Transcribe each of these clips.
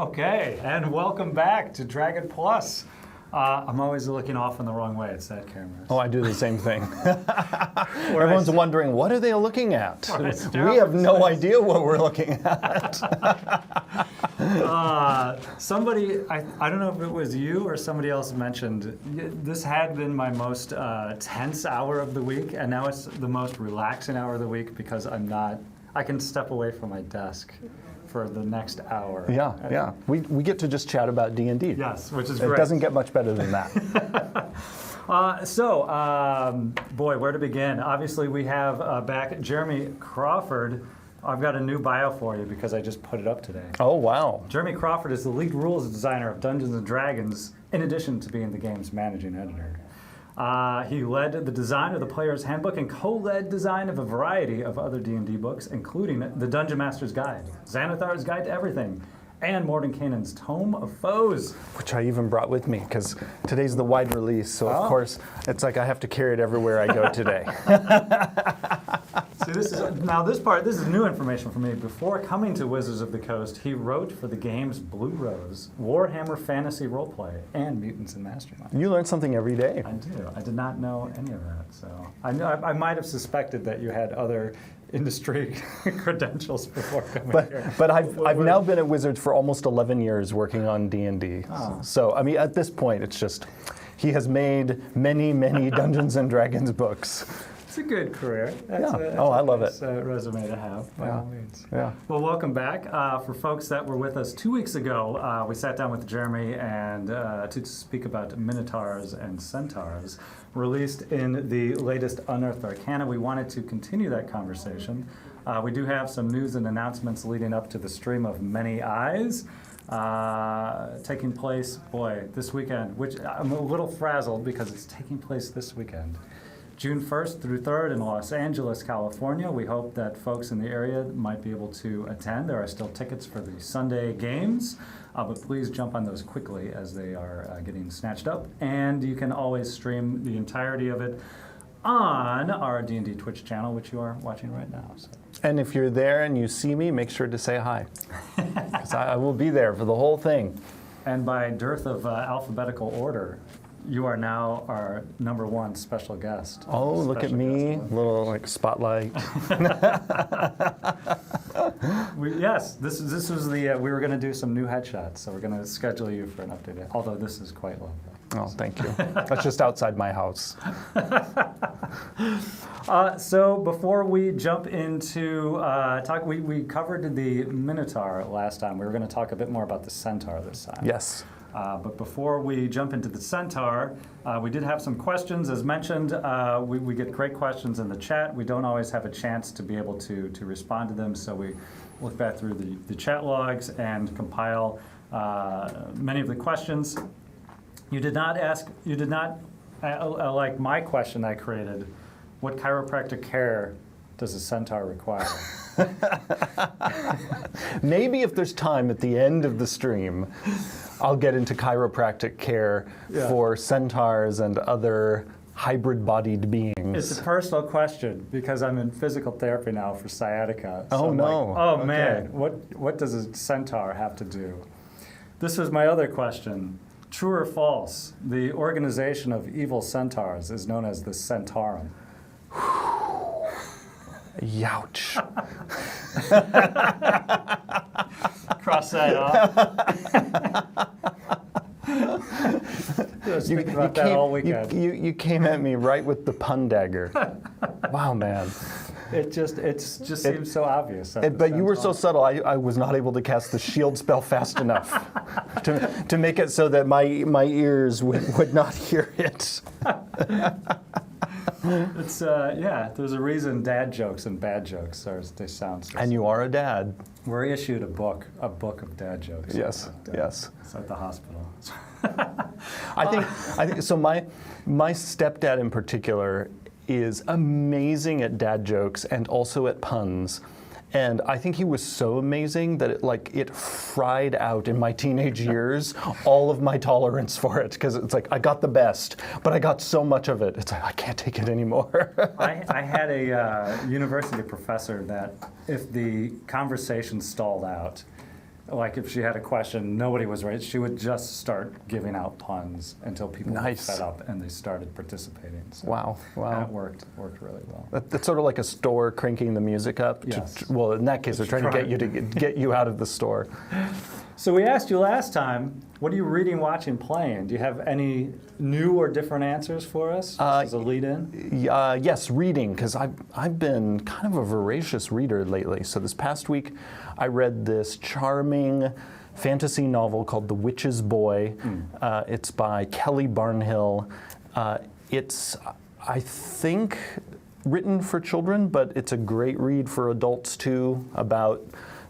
Okay, and welcome back to Dragon Plus. I'm always looking off in the wrong way. It's that camera. Oh, I do the same thing. Everyone's wondering, what are they looking at? We have no idea what we're looking at. Somebody, I don't know if it was you or somebody else mentioned, this had been my most tense hour of the week, and now it's the most relaxing hour of the week because I can step away from my desk for the next hour. Yeah. We get to just chat about D&D. Yes, which is great. It doesn't get much better than that. Boy, where to begin? Obviously, we have back Jeremy Crawford. I've got a new bio for you because I just put it up today. Oh, wow. Jeremy Crawford is the lead rules designer of Dungeons & Dragons, in addition to being the game's managing editor. He led the design of the Player's Handbook and co-led design of a variety of other D&D books, including The Dungeon Master's Guide, Xanathar's Guide to Everything, and Mordenkainen's Tome of Foes. Which I even brought with me, because today's the wide release, so of course, it's like I have to carry it everywhere I go today. See, this is new information for me. Before coming to Wizards of the Coast, he wrote for the games Blue Rose, Warhammer Fantasy Roleplay, and Mutants and Masterminds. You learn something every day. I do. I did not know any of that, so I might have suspected that you had other industry credentials before coming here. But I've now been at Wizards for almost 11 years working on D&D. Oh. So, I mean, at this point, it's just, he has made many, many Dungeons & Dragons books. It's a good career. I love it. Resume to have, by all means. Yeah. Well, welcome back. For folks that were with us 2 weeks ago, we sat down with Jeremy and to speak about Minotaurs and Centaurs, released in the latest Unearthed Arcana. We wanted to continue that conversation. We do have some news and announcements leading up to the Stream of Many Eyes. Taking place, this weekend, which I'm a little frazzled because it's taking place this weekend. June 1st through 3rd in Los Angeles, California. We hope that folks in the area might be able to attend. There are still tickets for the Sunday games, but please jump on those quickly as they are getting snatched up. And you can always stream the entirety of it on our D&D Twitch channel, which you are watching right now. So. And if you're there and you see me, make sure to say hi, because I will be there for the whole thing. And by dearth of alphabetical order, you are now our #1 special guest. Oh, look at me, little like spotlight. This was the we were going to do some new headshots, so we're going to schedule you for an update. Although this is quite lovely. Oh, thank you. That's just outside my house. So before we jump into talk, we covered the Minotaur last time. We were going to talk a bit more about the Centaur this time. Yes. But before we jump into the Centaur, we did have some questions. As mentioned, we get great questions in the chat. We don't always have a chance to be able to respond to them, so we look back through the chat logs and compile many of the questions. You did not like my question I created, what chiropractic care does a Centaur require? Maybe if there's time at the end of the stream, I'll get into chiropractic care for centaurs and other hybrid-bodied beings. It's a personal question because I'm in physical therapy now for sciatica. So I'm no! Okay. Man, what does a centaur have to do? This was my other question. True or false? The organization of evil centaurs is known as the Centaurum. Youch. Cross that off. You came at me right with the pun dagger. Wow, man. It just seems so obvious. But you were so subtle, I was not able to cast the shield spell fast enough to make it so that my ears would not hear it. It's there's a reason dad jokes and bad jokes they sound so. And you are a dad. We're issued a book of dad jokes. Yes, yes. It's at the hospital. I think so. My stepdad in particular is amazing at dad jokes and also at puns. And I think he was so amazing that it fried out in my teenage years all of my tolerance for it, because it's like I got the best, but I got so much of it. It's like I can't take it anymore. I had a university professor that if the conversation stalled out, like if she had a question, nobody was ready. She would just start giving out puns until people were fed up and they started participating. So Wow. that worked really well. That's sort of like a store cranking the music up. Yes. Well, in that case, they're trying to get you out of the store. So we asked you last time, what are you reading, watching, playing? Do you have any new or different answers for us as a lead-in? Yes, reading, because I've been kind of a voracious reader lately. So this past week, I read this charming fantasy novel called The Witch's Boy. It's by Kelly Barnhill. It's, I think, written for children, but it's a great read for adults too, about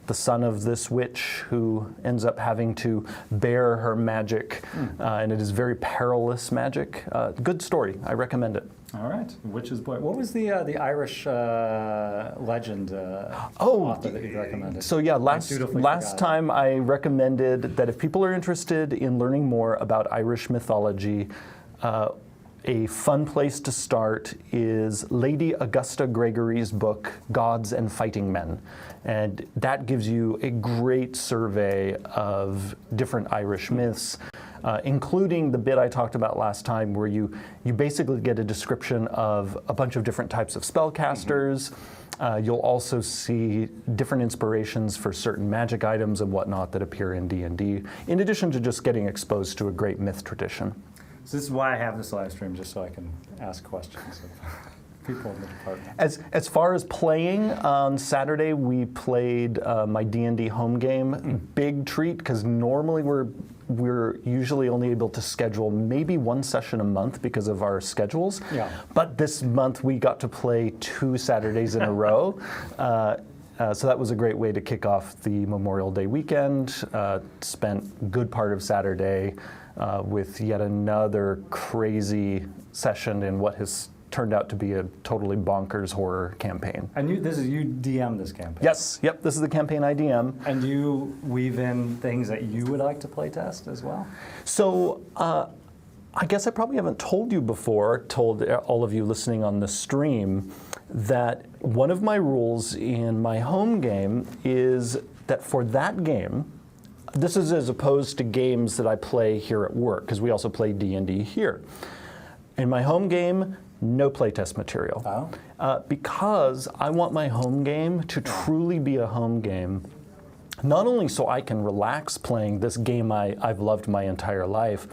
the son of this witch who ends up having to bear her magic, and it is very perilous magic. Good story. I recommend it. All right, Witch's Boy. What was the Irish legend author that you recommended? So yeah, last time I recommended that if people are interested in learning more about Irish mythology, a fun place to start is Lady Augusta Gregory's book, Gods and Fighting Men. And that gives you a great survey of different Irish myths, including the bit I talked about last time where you basically get a description of a bunch of different types of spellcasters. You'll also see different inspirations for certain magic items and whatnot that appear in D&D, in addition to just getting exposed to a great myth tradition. So this is why I have this live stream, just so I can ask questions of people in the department. As far as playing, on Saturday we played my D&D home game. Big treat, because normally we're usually only able to schedule maybe one session a month because of our schedules. Yeah. But this month we got to play 2 Saturdays in a row. So that was a great way to kick off the Memorial Day weekend. Spent a good part of Saturday with yet another crazy session in what has turned out to be a totally bonkers horror campaign. And you DM this campaign? Yes, yep, this is the campaign I DM. And do you weave in things that you would like to play test as well? So I guess I probably haven't told you before, told all of you listening on the stream, that one of my rules in my home game is that for that game, this is as opposed to games that I play here at work, because we also play D&D here. In my home game, no playtest material. Because I want my home game to truly be a home game, not only so I can relax playing this game I've loved my entire life,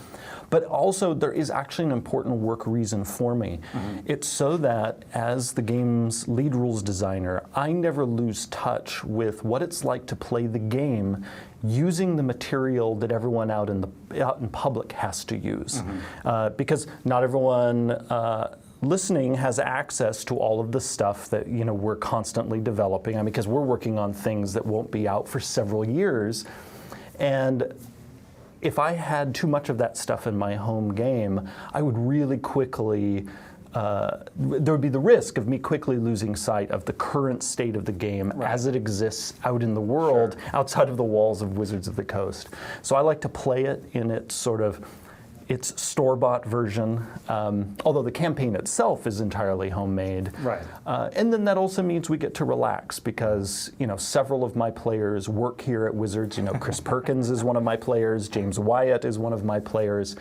but also there is actually an important work reason for me. It's so that as the game's lead rules designer, I never lose touch with what it's like to play the game using the material that everyone out in public has to use. Because not everyone listening has access to all of the stuff that we're constantly developing. I mean, because we're working on things that won't be out for several years. And if I had too much of that stuff in my home game, I would really quickly, there would be the risk of me quickly losing sight of the current state of the game as it exists out in the world, outside of the walls of Wizards of the Coast. So I like to play it in its store-bought version, although the campaign itself is entirely homemade. Right. And then that also means we get to relax because, several of my players work here at Wizards. Chris Perkins is one of my players. James Wyatt is one of my players.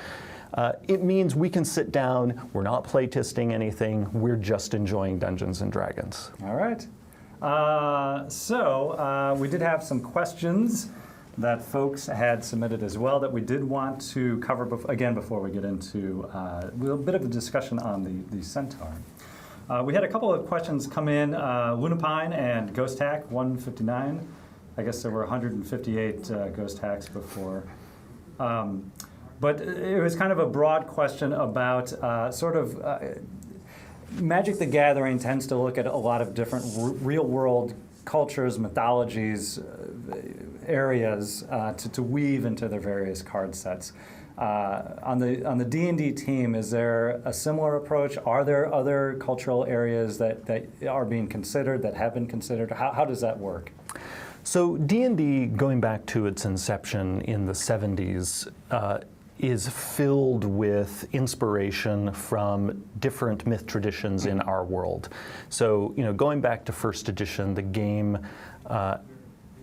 It means we can sit down. We're not playtesting anything. We're just enjoying Dungeons and Dragons. All right. So we did have some questions that folks had submitted as well that we did want to cover before we get into a little bit of a discussion on the Centaur. We had a couple of questions come in, Lunapine and Ghost Hack 159. I guess there were 158 Ghost Hacks before. But it was kind of a broad question about Magic the Gathering tends to look at a lot of different real-world cultures, mythologies, areas to weave into their various card sets. On the D&D team, is there a similar approach? Are there other cultural areas that are being considered, that have been considered? How does that work? So D&D, going back to its inception in the 70s, is filled with inspiration from different myth traditions in our world. So, going back to first edition, the game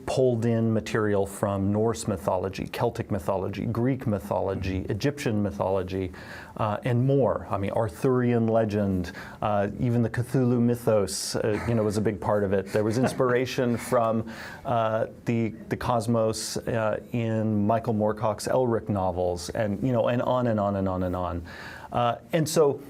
pulled in material from Norse mythology, Celtic mythology, Greek mythology, Egyptian mythology, and more. I mean, Arthurian legend, even the Cthulhu mythos, was a big part of it. There was inspiration from the cosmos in Michael Moorcock's Elric novels, and and on and on and on and on. And so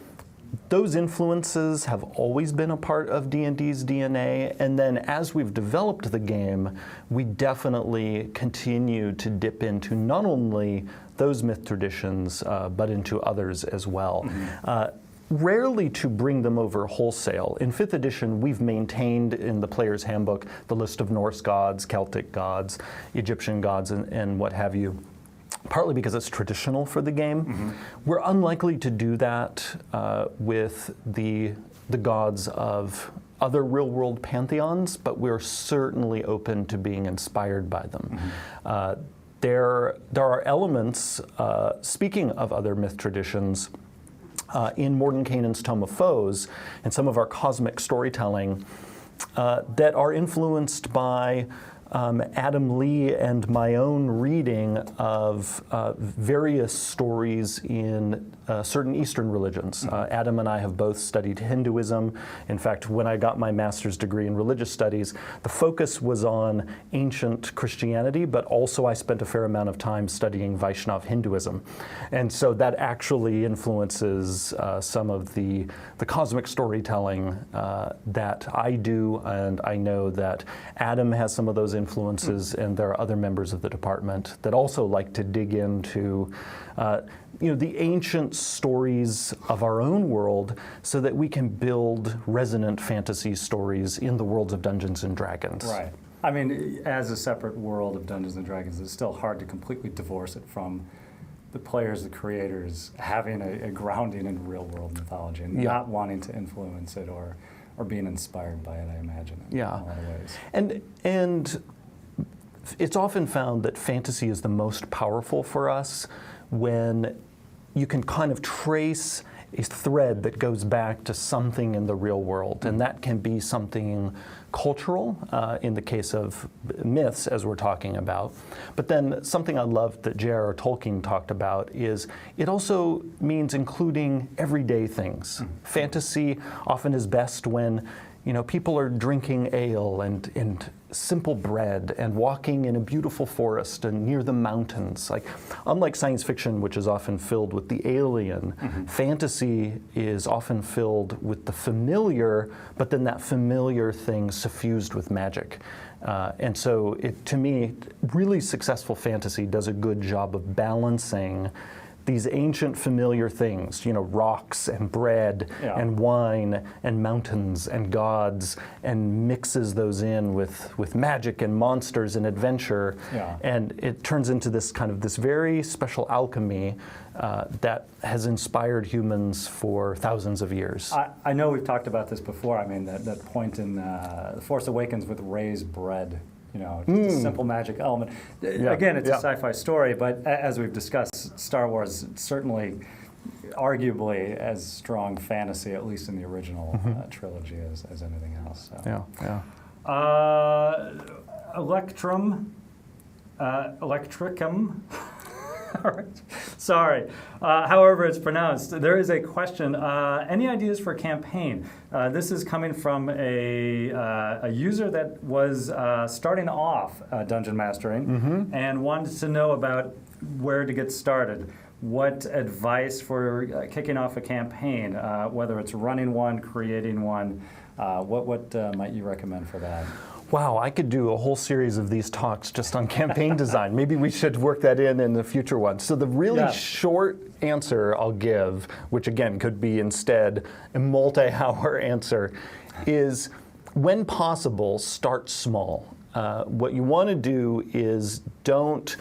those influences have always been a part of D&D's DNA, and then as we've developed the game, we definitely continue to dip into not only those myth traditions, but into others as well. Rarely to bring them over wholesale. In 5th edition, we've maintained in the player's handbook the list of Norse gods, Celtic gods, Egyptian gods, and what have you. Partly because it's traditional for the game. We're unlikely to do that with the gods of other real-world pantheons, but we're certainly open to being inspired by them. There are elements, speaking of other myth traditions, in Mordenkainen's Tome of Foes and some of our cosmic storytelling that are influenced by Adam Lee and my own reading of various stories in certain Eastern religions. Adam and I have both studied Hinduism. In fact, when I got my master's degree in religious studies, the focus was on ancient Christianity, but also I spent a fair amount of time studying Vaishnav Hinduism. And so that actually influences some of the cosmic storytelling that I do, and I know that Adam has some of those influences, and there are other members of the department that also like to dig into the ancient stories of our own world so that we can build resonant fantasy stories in the worlds of Dungeons and Dragons. Right. I mean, as a separate world of Dungeons and Dragons, it's still hard to completely divorce it from the players, the creators, having a grounding in real-world mythology and not wanting to influence it or being inspired by it, I imagine, in a lot of ways. And it's often found that fantasy is the most powerful for us when you can kind of trace a thread that goes back to something in the real world, and that can be something cultural in the case of myths, as we're talking about. But then something I love that J.R.R. Tolkien talked about is it also means including everyday things. Fantasy often is best when people are drinking ale and simple bread and walking in a beautiful forest and near the mountains. Like, unlike science fiction, which is often filled with the alien, fantasy is often filled with the familiar, but then that familiar thing suffused with magic. And so, to me, really successful fantasy does a good job of balancing these ancient familiar things, rocks and bread and wine and mountains and gods, and mixes those in with magic and monsters and adventure. And it turns into this very special alchemy that has inspired humans for thousands of years. I know we've talked about this before. I mean, that point in The Force Awakens with raised bread. Just a simple magic element. Again, it's a sci-fi story, but as we've discussed, Star Wars certainly, arguably, as strong fantasy, at least in the original trilogy, as anything else. So. Electricum. Sorry. However it's pronounced. There is a question. Any ideas for a campaign? This is coming from a user that was starting off dungeon mastering and wanted to know about where to get started. What advice for kicking off a campaign, whether it's running one, creating one, what might you recommend for that? Wow, I could do a whole series of these talks just on campaign design. Maybe we should work that in the future one. So the really short answer I'll give, which again could be instead a multi-hour answer, is when possible, start small. What you want to do is don't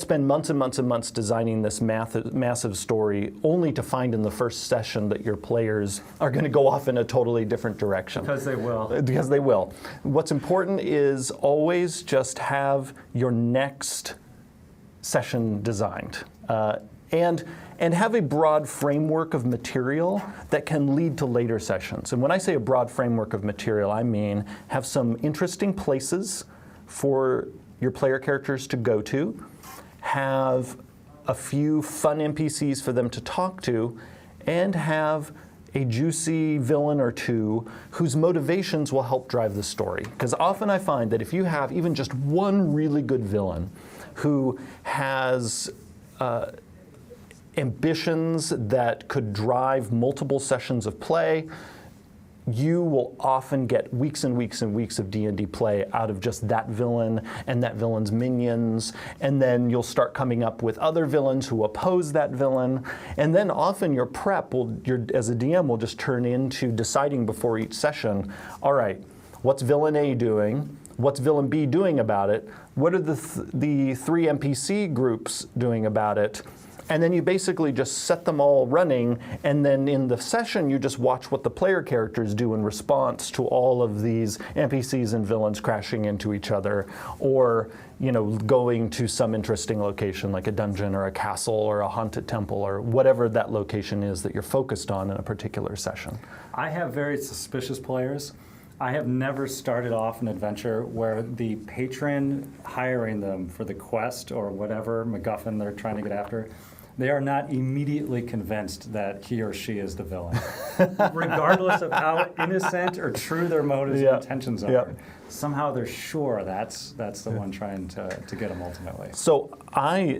spend months and months and months designing this massive story only to find in the first session that your players are going to go off in a totally different direction. Because they will. Because they will. What's important is always just have your next session designed. And and have a broad framework of material that can lead to later sessions. And when I say a broad framework of material, I mean have some interesting places for your player characters to go to, have a few fun NPCs for them to talk to, and have a juicy villain or two whose motivations will help drive the story. Because often I find that if you have even just one really good villain who has ambitions that could drive multiple sessions of play, you will often get weeks and weeks and weeks of D&D play out of just that villain and that villain's minions, and then you'll start coming up with other villains who oppose that villain, and then often your prep as a DM will just turn into deciding before each session, all right, what's villain A doing? What's villain B doing about it? What are the three NPC groups doing about it? And then you basically just set them all running, and then in the session you just watch what the player characters do in response to all of these NPCs and villains crashing into each other, or going to some interesting location like a dungeon or a castle or a haunted temple or whatever that location is that you're focused on in a particular session. I have very suspicious players. I have never started off an adventure where the patron hiring them for the quest or whatever MacGuffin they're trying to get after, they are not immediately convinced that he or she is the villain, regardless of how innocent or true their motives and intentions are. Somehow they're sure that's the one trying to get them ultimately. So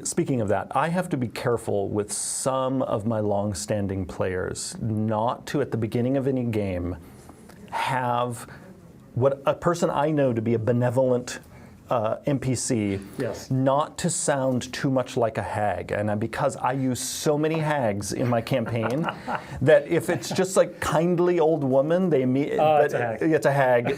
speaking of that, I have to be careful with some of my long-standing players not to, at the beginning of any game, have what a person I know to be a benevolent NPC, not to sound too much like a hag. And because I use so many hags in my campaign, that if it's just like kindly old woman, it's a hag.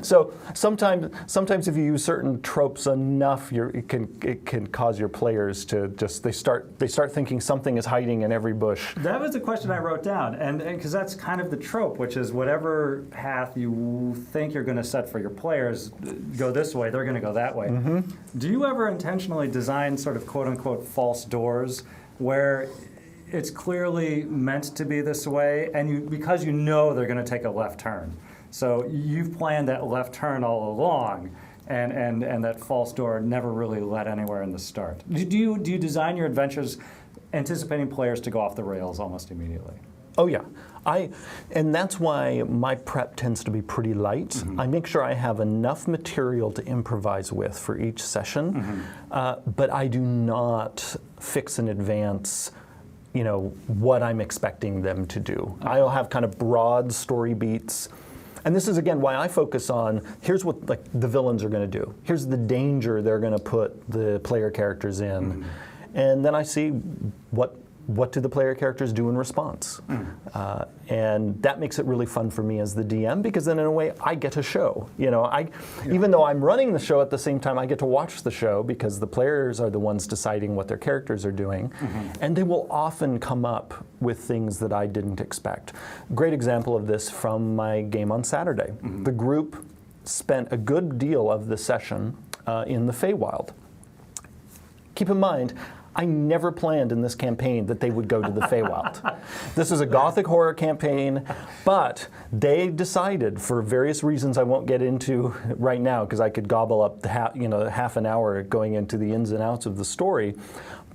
So sometimes if you use certain tropes enough, it can cause your players to just they start thinking something is hiding in every bush. That was the question I wrote down, and because that's kind of the trope, which is whatever path you think you're going to set for your players, go this way, they're going to go that way. Mm-hmm. Do you ever intentionally design sort of quote-unquote false doors where it's clearly meant to be this way, and because you know they're going to take a left turn, so you've planned that left turn all along, and that false door never really led anywhere in the start? Do you design your adventures anticipating players to go off the rails almost immediately? Oh yeah, and that's why my prep tends to be pretty light. Mm-hmm. I make sure I have enough material to improvise with for each session, but I do not fix in advance, what I'm expecting them to do. Okay. I'll have kind of broad story beats. And this is, again, why I focus on, here's what the villains are going to do. Here's the danger they're going to put the player characters in. Mm-hmm. And then I see what do the player characters do in response? And that makes it really fun for me as the DM, because then in a way I get a show. Even though I'm running the show at the same time, I get to watch the show because the players are the ones deciding what their characters are doing. Mm-hmm. And they will often come up with things that I didn't expect. Great example of this from my game on Saturday. Mm-hmm. The group spent a good deal of the session in the Feywild. Keep in mind, I never planned in this campaign that they would go to the Feywild. This is a gothic horror campaign, but they decided, for various reasons I won't get into right now because I could gobble up half an hour going into the ins and outs of the story,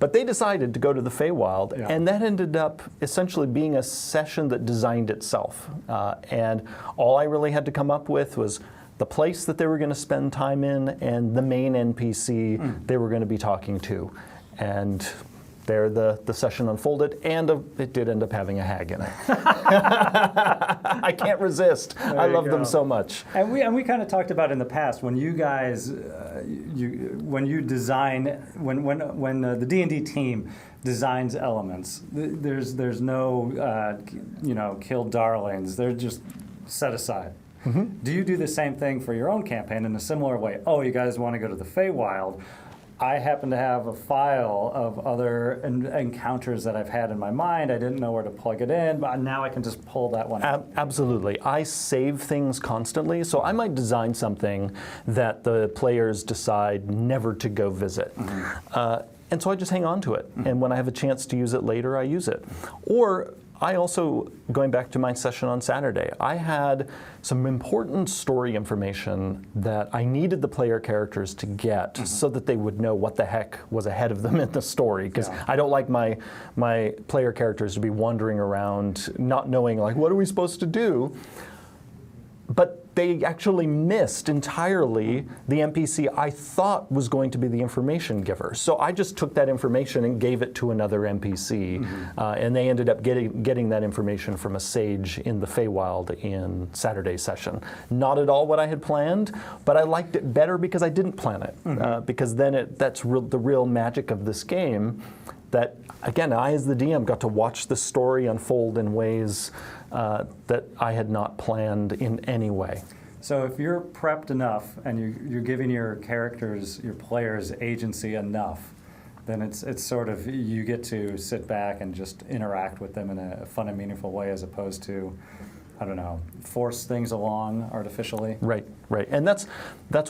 but they decided to go to the Feywild, and that ended up essentially being a session that designed itself. And all I really had to come up with was the place that they were going to spend time in and the main NPC they were going to be talking to. And there the session unfolded, and it did end up having a hag in it. I can't resist. I love them so much. And we kind of talked about in the past when you guys, when the D&D team designs elements, there's no killed darlings. They're just set aside. Mm-hmm. Do you do the same thing for your own campaign in a similar way? Oh, you guys want to go to the Feywild? I happen to have a file of other encounters that I've had in my mind. I didn't know where to plug it in, but now I can just pull that one out. Absolutely. I save things constantly, so I might design something that the players decide never to go visit. Mm-hmm. And so I just hang on to it. And when I have a chance to use it later, I use it. Or I also, going back to my session on Saturday, I had some important story information that I needed the player characters to get so that they would know what the heck was ahead of them in the story. Because I don't like my player characters to be wandering around not knowing, like, what are we supposed to do? But they actually missed entirely the NPC I thought was going to be the information giver. So I just took that information and gave it to another NPC, and they ended up getting that information from a sage in the Feywild in Saturday's session. Not at all what I had planned, but I liked it better because I didn't plan it, because then that's the real magic of this game. That, again, I as the DM got to watch the story unfold in ways that I had not planned in any way. So if you're prepped enough and you're giving your characters, your players, agency enough, then it's sort of, you get to sit back and just interact with them in a fun and meaningful way, as opposed to, I don't know, force things along artificially. Right. And that's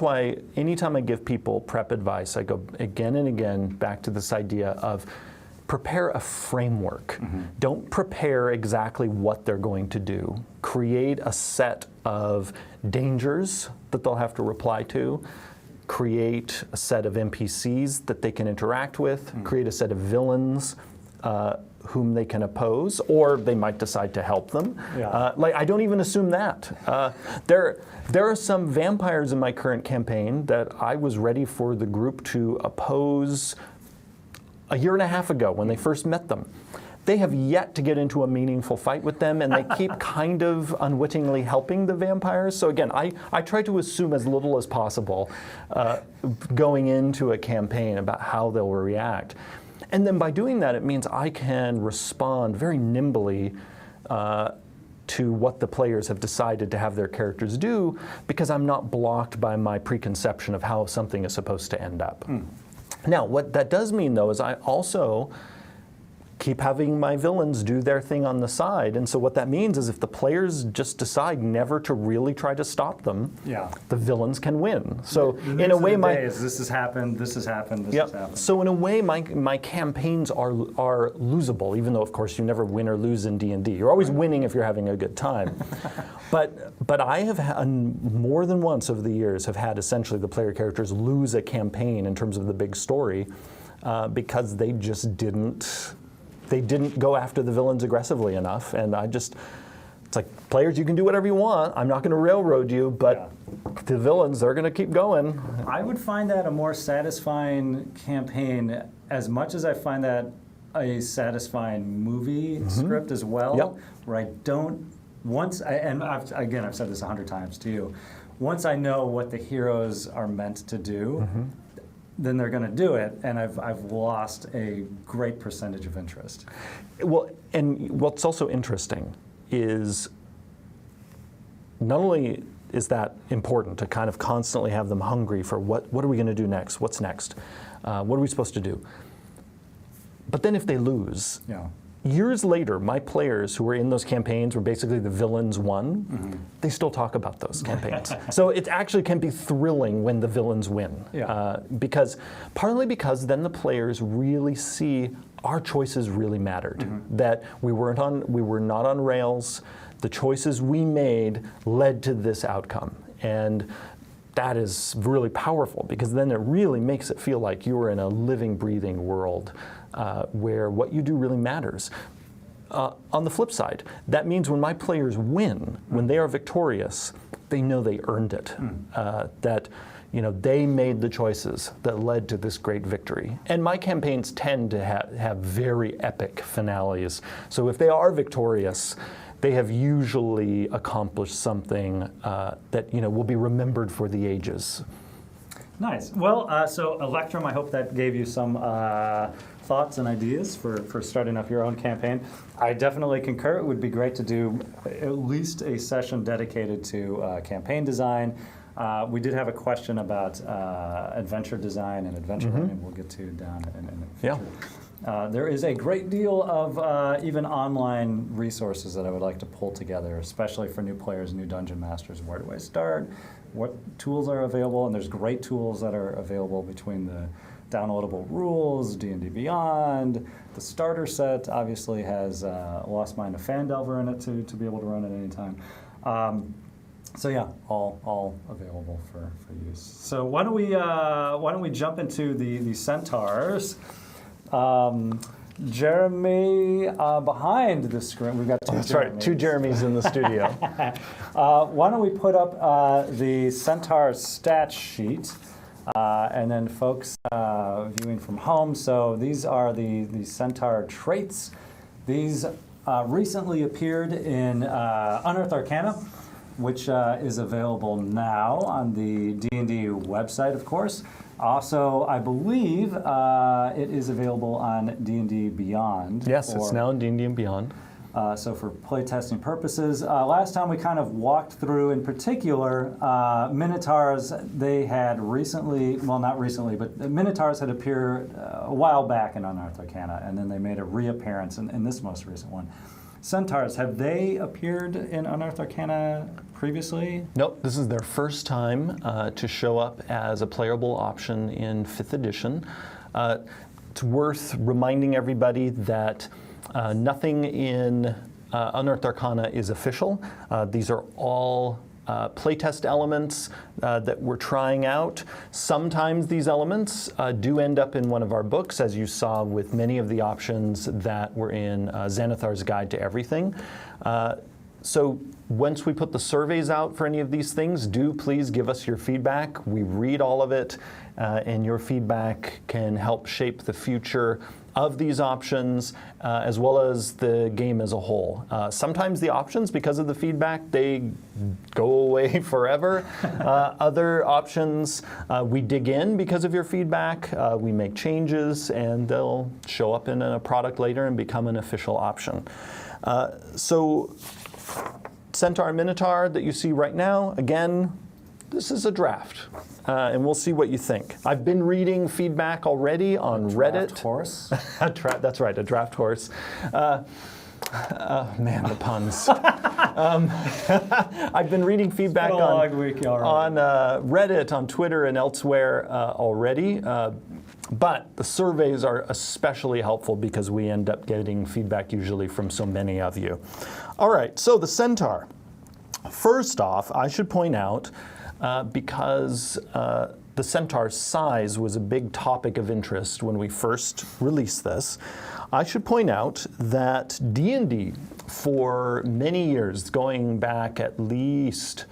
why anytime I give people prep advice, I go again and again back to this idea of prepare a framework. Don't prepare exactly what they're going to do. Create a set of dangers that they'll have to reply to. Create a set of NPCs that they can interact with. Create a set of villains whom they can oppose, or they might decide to help them. Like, I don't even assume that. There are some vampires in my current campaign that I was ready for the group to oppose a year and a half ago when they first met them. They have yet to get into a meaningful fight with them, and they keep kind of unwittingly helping the vampires. So again, I try to assume as little as possible going into a campaign about how they'll react. And then by doing that, it means I can respond very nimbly to what the players have decided to have their characters do, because I'm not blocked by my preconception of how something is supposed to end up. Now, what that does mean, though, is I also keep having my villains do their thing on the side. And so what that means is if the players just decide never to really try to stop them, the villains can win. So in a way, this has happened, this has happened, this has happened. So in a way, my campaigns are losable, even though, of course, you never win or lose in D&D. You're always winning if you're having a good time. But I have more than once over the years have had essentially the player characters lose a campaign in terms of the big story because they just didn't go after the villains aggressively enough. And it's like, players, you can do whatever you want. I'm not going to railroad you, but the villains, they're going to keep going. I would find that a more satisfying campaign, as much as I find that a satisfying movie script as well, where I don't, I've said this 100 times to you, once I know what the heroes are meant to do, then they're going to do it, and I've lost a great percentage of interest. Well, and what's also interesting is not only is that important to kind of constantly have them hungry for what are we going to do next, what's next, what are we supposed to do, but then if they lose, years later, my players who were in those campaigns where basically the villains won, they still talk about those campaigns. So it actually can be thrilling when the villains win. Partly because then the players really see our choices really mattered. That we were not on rails. The choices we made led to this outcome. And that is really powerful, because then it really makes it feel like you are in a living, breathing world where what you do really matters. On the flip side, that means when my players win, when they are victorious, they know they earned it. That they made the choices that led to this great victory. And my campaigns tend to have very epic finales. So if they are victorious, they have usually accomplished something that will be remembered for the ages. Nice. Well, so Electrum, I hope that gave you some thoughts and ideas for starting up your own campaign. I definitely concur. It would be great to do at least a session dedicated to campaign design. We did have a question about adventure design and adventure learning we'll get to down in the future. There is a great deal of even online resources that I would like to pull together, especially for new players, new dungeon masters. Where do I start? What tools are available? And there's great tools that are available between downloadable rules, D&D Beyond. The starter set obviously has Lost Mine of Fandelver in it to be able to run at any time. So yeah, all available for use. So why don't we jump into the Centaurs? Jeremy, behind the screen, we've got two. That's right, two Jeremys in the studio. Why don't we put up the Centaur stat sheet, and then folks viewing from home. So these are the Centaur traits. These recently appeared in Unearthed Arcana, which is available now on the D&D website, of course. Also, I believe it is available on D&D Beyond. Yes, it's now in D&D and Beyond. So for playtesting purposes, last time we kind of walked through, in particular, Minotaurs. They had recently, well, not recently, but the Minotaurs had appeared a while back in Unearthed Arcana, and then they made a reappearance in this most recent one. Centaurs, have they appeared in Unearthed Arcana previously? Nope, this is their first time to show up as a playable option in 5th edition. It's worth reminding everybody that nothing in Unearthed Arcana is official. These are all playtest elements that we're trying out. Sometimes these elements do end up in one of our books, as you saw with many of the options that were in Xanathar's Guide to Everything. So once we put the surveys out for any of these things, do please give us your feedback. We read all of it, and your feedback can help shape the future of these options, as well as the game as a whole. Sometimes the options, because of the feedback, they go away forever. Other options, we dig in because of your feedback, we make changes, and they'll show up in a product later and become an official option. So Centaur and Minotaur that you see right now, again, this is a draft, and we'll see what you think. I've been reading feedback already on Reddit. Draft horse? That's right, a draft horse. Man, the puns. I've been reading feedback on Reddit, on Twitter, and elsewhere already. But the surveys are especially helpful because we end up getting feedback usually from so many of you. All right, so the Centaur. First off, I should point out, because the Centaur's size was a big topic of interest when we first released this, I should point out that D&D, for many years, going back at least,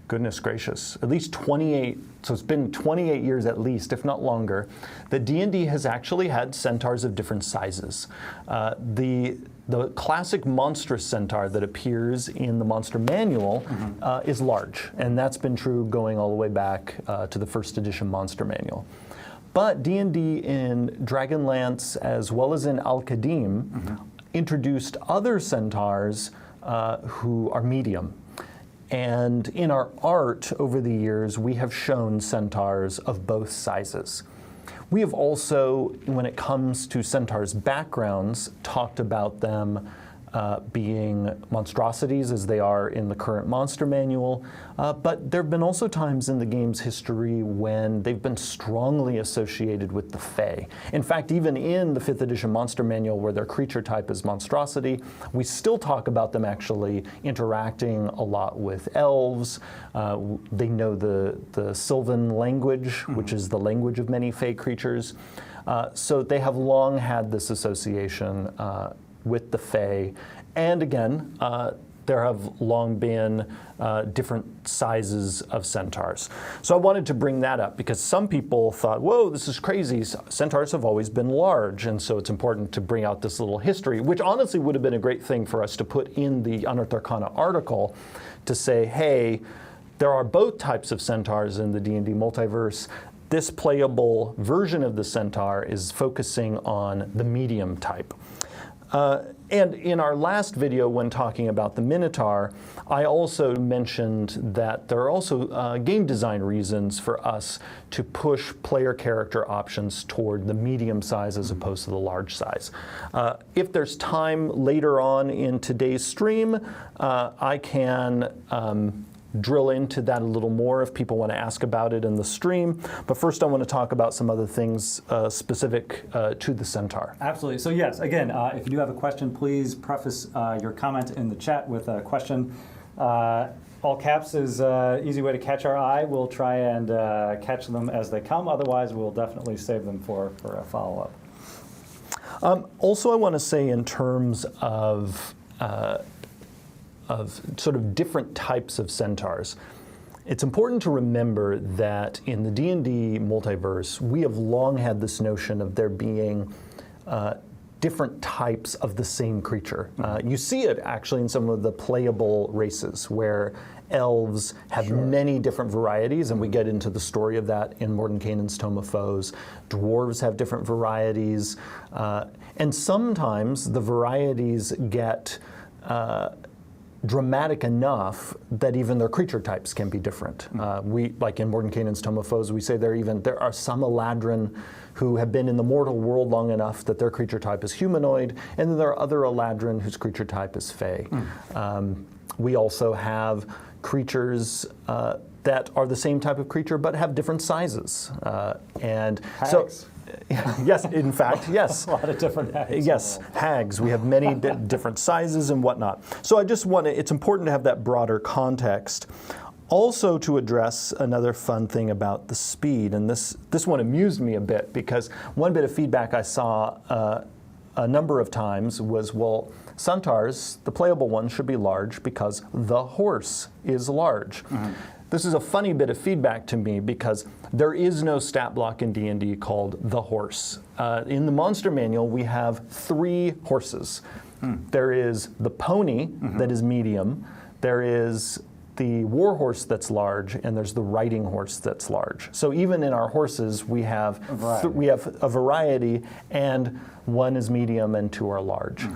goodness gracious, at least 28, so it's been 28 years at least, if not longer, that D&D has actually had centaurs of different sizes. The classic monstrous centaur that appears in the monster manual is large, and that's been true going all the way back to the 1st edition monster manual. But D&D in Dragonlance, as well as in Al-Qadim, introduced other centaurs who are medium. And in our art over the years, we have shown centaurs of both sizes. We have also, when it comes to centaurs' backgrounds, talked about them being monstrosities as they are in the current monster manual, but there have been also times in the game's history when they've been strongly associated with the Fae. In fact, even in the 5th edition monster manual where their creature type is monstrosity, we still talk about them actually interacting a lot with elves. They know the Sylvan language, which is the language of many Fae creatures. So they have long had this association with the Fae. And again, there have long been different sizes of centaurs. So I wanted to bring that up because some people thought, whoa, this is crazy. Centaurs have always been large, and so it's important to bring out this little history, which honestly would have been a great thing for us to put in the Unearthed Arcana article to say, hey, there are both types of centaurs in the D&D multiverse. This playable version of the centaur is focusing on the medium type. And in our last video, when talking about the Minotaur, I also mentioned that there are also game design reasons for us to push player character options toward the medium size as opposed to the large size. If there's time later on in today's stream, I can drill into that a little more if people want to ask about it in the stream. But first I want to talk about some other things specific to the Centaur. Absolutely. So yes, again, if you do have a question, please preface your comment in the chat with a question. All caps is an easy way to catch our eye. We'll try and catch them as they come. Otherwise, we'll definitely save them for a follow-up. Also, I want to say in terms of sort of different types of centaurs, it's important to remember that in the D&D multiverse, we have long had this notion of there being different types of the same creature. You see it actually in some of the playable races where elves have many different varieties, and we get into the story of that in Mordenkainen's Tome of Foes. Dwarves have different varieties, and sometimes the varieties get dramatic enough that even their creature types can be different. Like in Mordenkainen's Tome of Foes, we say there are some Eladrin who have been in the mortal world long enough that their creature type is humanoid, and then there are other Eladrin whose creature type is Fey. We also have creatures that are the same type of creature but have different sizes. And Hags. so, yes, in fact, yes. A lot of different hags. Yes, hags. We have many different sizes and whatnot. So I just want to, it's important to have that broader context. Also to address another fun thing about the speed, and this one amused me a bit because one bit of feedback I saw a number of times was, well, Centaurs, the playable ones, should be large because the horse is large. This is a funny bit of feedback to me because there is no stat block in D&D called the horse. In the monster manual, we have 3 horses. There is the pony that is medium, there is the war horse that's large, and there's the riding horse that's large. So even in our horses, we have a variety, and one is medium and 2 are large.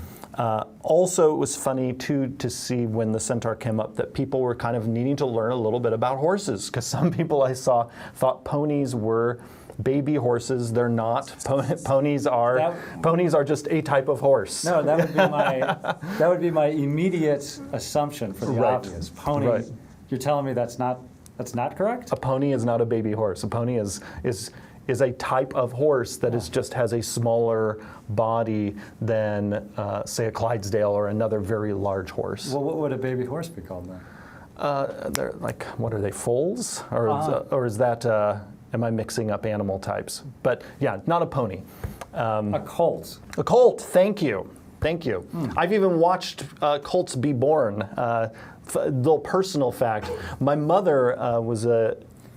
Also, it was funny too to see when the Centaur came up that people were kind of needing to learn a little bit about horses, because some people I saw thought ponies were baby horses. They're not. Ponies are just a type of horse. No, that would be my immediate assumption for the obvious. Pony. You're telling me that's not correct? A pony is not a baby horse. A pony is a type of horse that just has a smaller body than, say, a Clydesdale or another very large horse. Well, what would a baby horse be called then? They're like, what are they, foals? Or is that, am I mixing up animal types? But yeah, not a pony. A colt. A colt, thank you. Thank you. I've even watched colts be born. Little personal fact, my mother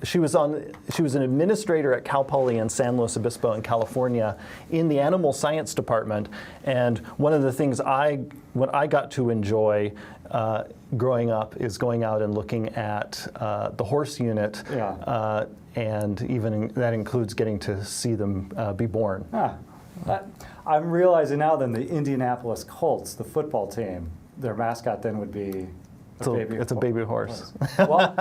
she was an administrator at Cal Poly in San Luis Obispo in California in the animal science department, and one of the things what I got to enjoy growing up is going out and looking at the horse unit, and even that includes getting to see them be born. I'm realizing now then the Indianapolis Colts, the football team, their mascot then would be it's a baby horse. Well,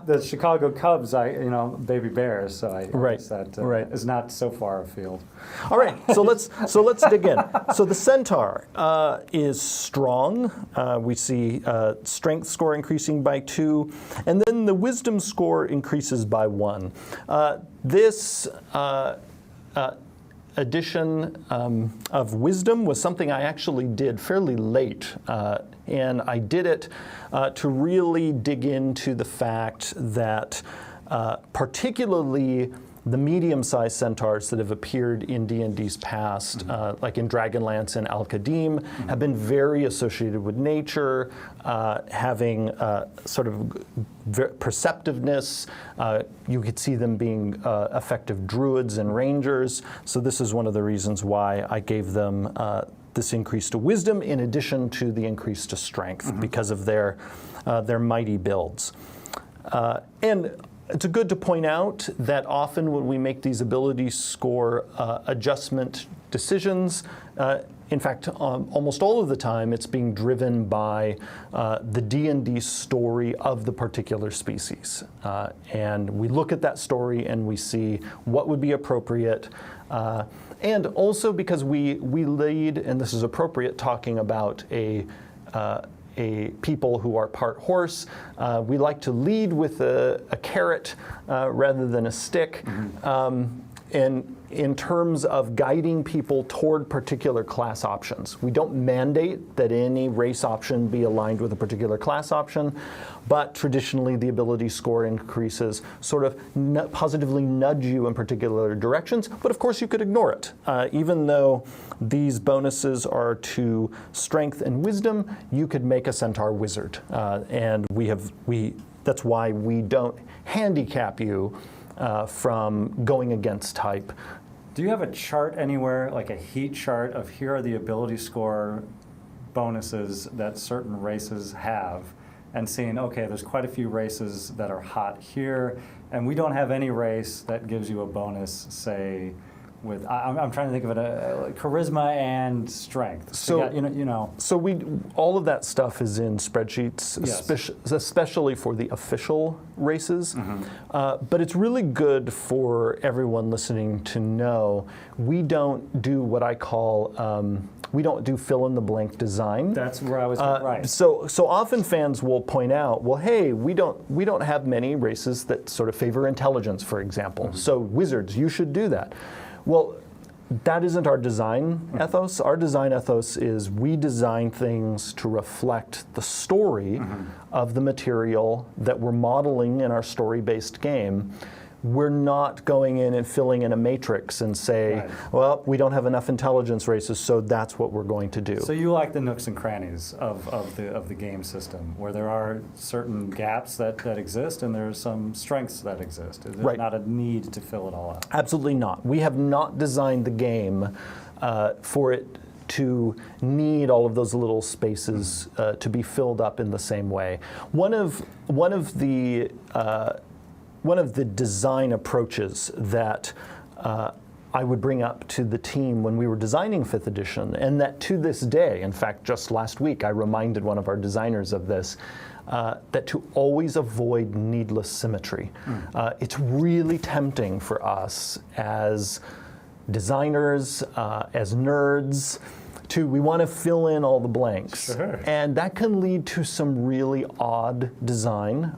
the Chicago Cubs, baby bears, so I guess that is not so far afield. All right, so let's dig in. So the Centaur is strong. We see strength score increasing by 2, and then the wisdom score increases by 1. This addition of wisdom was something I actually did fairly late, and I did it to really dig into the fact that particularly the medium-sized centaurs that have appeared in D&D's past, like in Dragonlance and Al-Qadim, have been very associated with nature, having sort of perceptiveness. You could see them being effective druids and rangers. So this is one of the reasons why I gave them this increase to wisdom in addition to the increase to strength because of their mighty builds. And it's good to point out that often when we make these ability score adjustment decisions, in fact, almost all of the time, it's being driven by the D&D story of the particular species. And we look at that story and we see what would be appropriate. And also because we lead, and this is appropriate, talking about a people who are part horse. We like to lead with a carrot rather than a stick. And in terms of guiding people toward particular class options. We don't mandate that any race option be aligned with a particular class option, but traditionally the ability score increases sort of positively nudge you in particular directions, but of course you could ignore it. Even though these bonuses are to strength and wisdom, you could make a Centaur wizard. And that's why we don't handicap you from going against type. Do you have a chart anywhere, like a heat chart of here are the ability score bonuses that certain races have, and seeing, okay, there's quite a few races that are hot here, and we don't have any race that gives you a bonus, say, with, I'm trying to think of it, like charisma and strength. So, you know. So all of that stuff is in spreadsheets, Yes. especially for the official races. But it's really good for everyone listening to know we don't do what I call, we don't do fill-in-the-blank design. That's where I was right. So often fans will point out, well, hey, we don't have many races that sort of favor intelligence, for example. So wizards, you should do that. Well, that isn't our design ethos. Our design ethos is we design things to reflect the story of the material that we're modeling in our story-based game. We're not going in and filling in a matrix and say, well, we don't have enough intelligence races, so that's what we're going to do. So you like the nooks and crannies of the game system, where there are certain gaps that exist and there are some strengths that exist. There's not a need to fill it all out. Absolutely not. We have not designed the game for it to need all of those little spaces to be filled up in the same way. One of the design approaches that I would bring up to the team when we were designing 5th edition, and that to this day, in fact, just last week, I reminded one of our designers of this, that to always avoid needless symmetry. It's really tempting for us as designers, as nerds, we want to fill in all the blanks. Sure. And that can lead to some really odd design.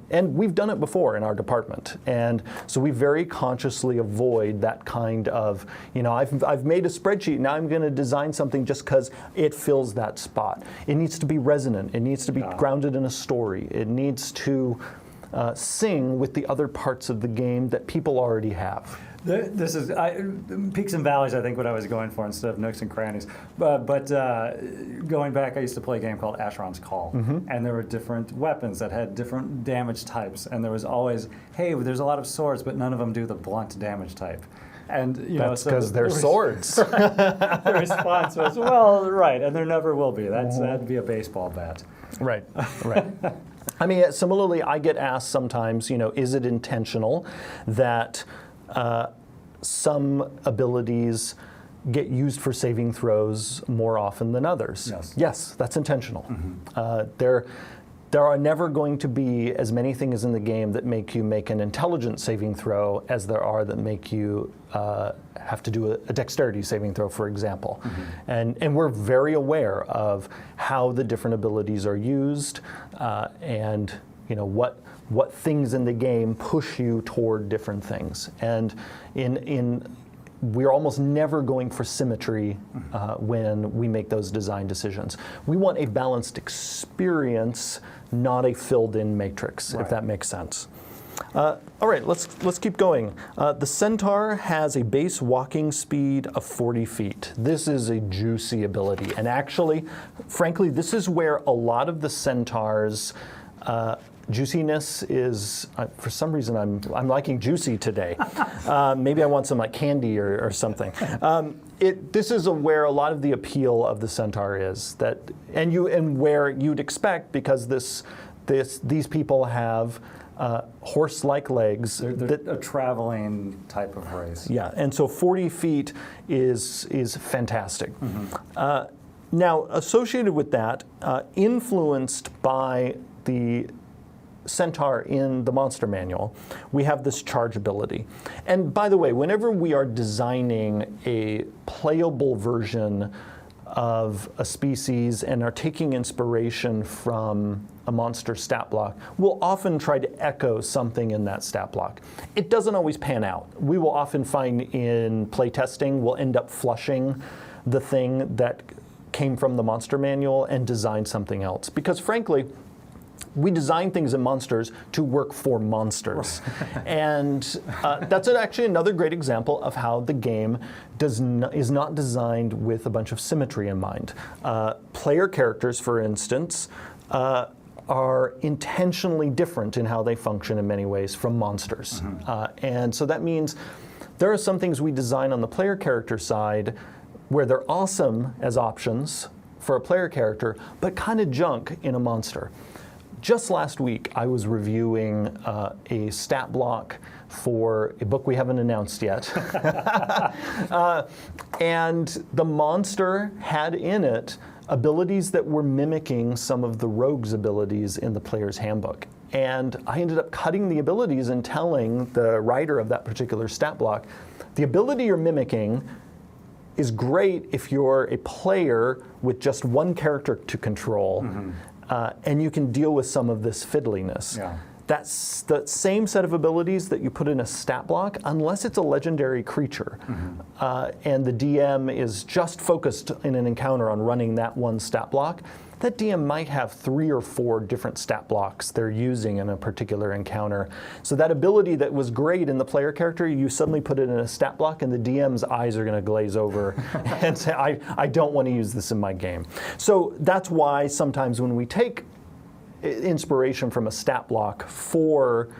And we've done it before in our department. And so we very consciously avoid that kind of, I've made a spreadsheet, now I'm going to design something just because it fills that spot. It needs to be resonant. It needs to be grounded in a story. It needs to sing with the other parts of the game that people already have. This is peaks and valleys, I think, what I was going for instead of nooks and crannies. But going back, I used to play a game called Asheron's Call, and there were different weapons that had different damage types, and there was always, hey, there's a lot of swords, but none of them do the blunt damage type. And that's because they're swords. The response was, well, right, and there never will be. That'd be a baseball bat. Right. I mean, similarly, I get asked sometimes, is it intentional that some abilities get used for saving throws more often than others? Yes, that's intentional. There are never going to be as many things in the game that make you make an intelligence saving throw as there are that make you have to do a dexterity saving throw, for example. And we're very aware of how the different abilities are used and what things in the game push you toward different things. And we're almost never going for symmetry when we make those design decisions. We want a balanced experience, not a filled-in matrix, if that makes sense. All right, let's keep going. The Centaur has a base walking speed of 40 feet. This is a juicy ability, and actually, frankly, this is where a lot of the Centaurs juiciness is, for some reason, I'm liking juicy today. Maybe I want some like candy or something. This is where a lot of the appeal of the Centaur is, and where you'd expect, because these people have horse-like legs. They're a traveling type of race. Yeah, and so 40 feet is fantastic. Now, associated with that, influenced by the Centaur in the monster manual, we have this charge ability. And by the way, whenever we are designing a playable version of a species and are taking inspiration from a monster stat block, we'll often try to echo something in that stat block. It doesn't always pan out. We will often find in playtesting, we'll end up flushing the thing that came from the monster manual and design something else. Because frankly, we design things in monsters to work for monsters. And that's actually another great example of how the game is not designed with a bunch of symmetry in mind. Player characters, for instance, are intentionally different in how they function in many ways from monsters. And so that means there are some things we design on the player character side where they're awesome as options for a player character, but kind of junk in a monster. Just last week, I was reviewing a stat block for a book we haven't announced yet. And the monster had in it abilities that were mimicking some of the rogue's abilities in the player's handbook. And I ended up cutting the abilities and telling the writer of that particular stat block, the ability you're mimicking is great if you're a player with just one character to control, and you can deal with some of this fiddliness. Yeah. That's the same set of abilities that you put in a stat block, unless it's a legendary creature, and the DM is just focused in an encounter on running that one stat block. That DM might have 3 or 4 different stat blocks they're using in a particular encounter. So that ability that was great in the player character, you suddenly put it in a stat block and the DM's eyes are going to glaze over and say, I don't want to use this in my game. So that's why sometimes when we take inspiration from a stat block for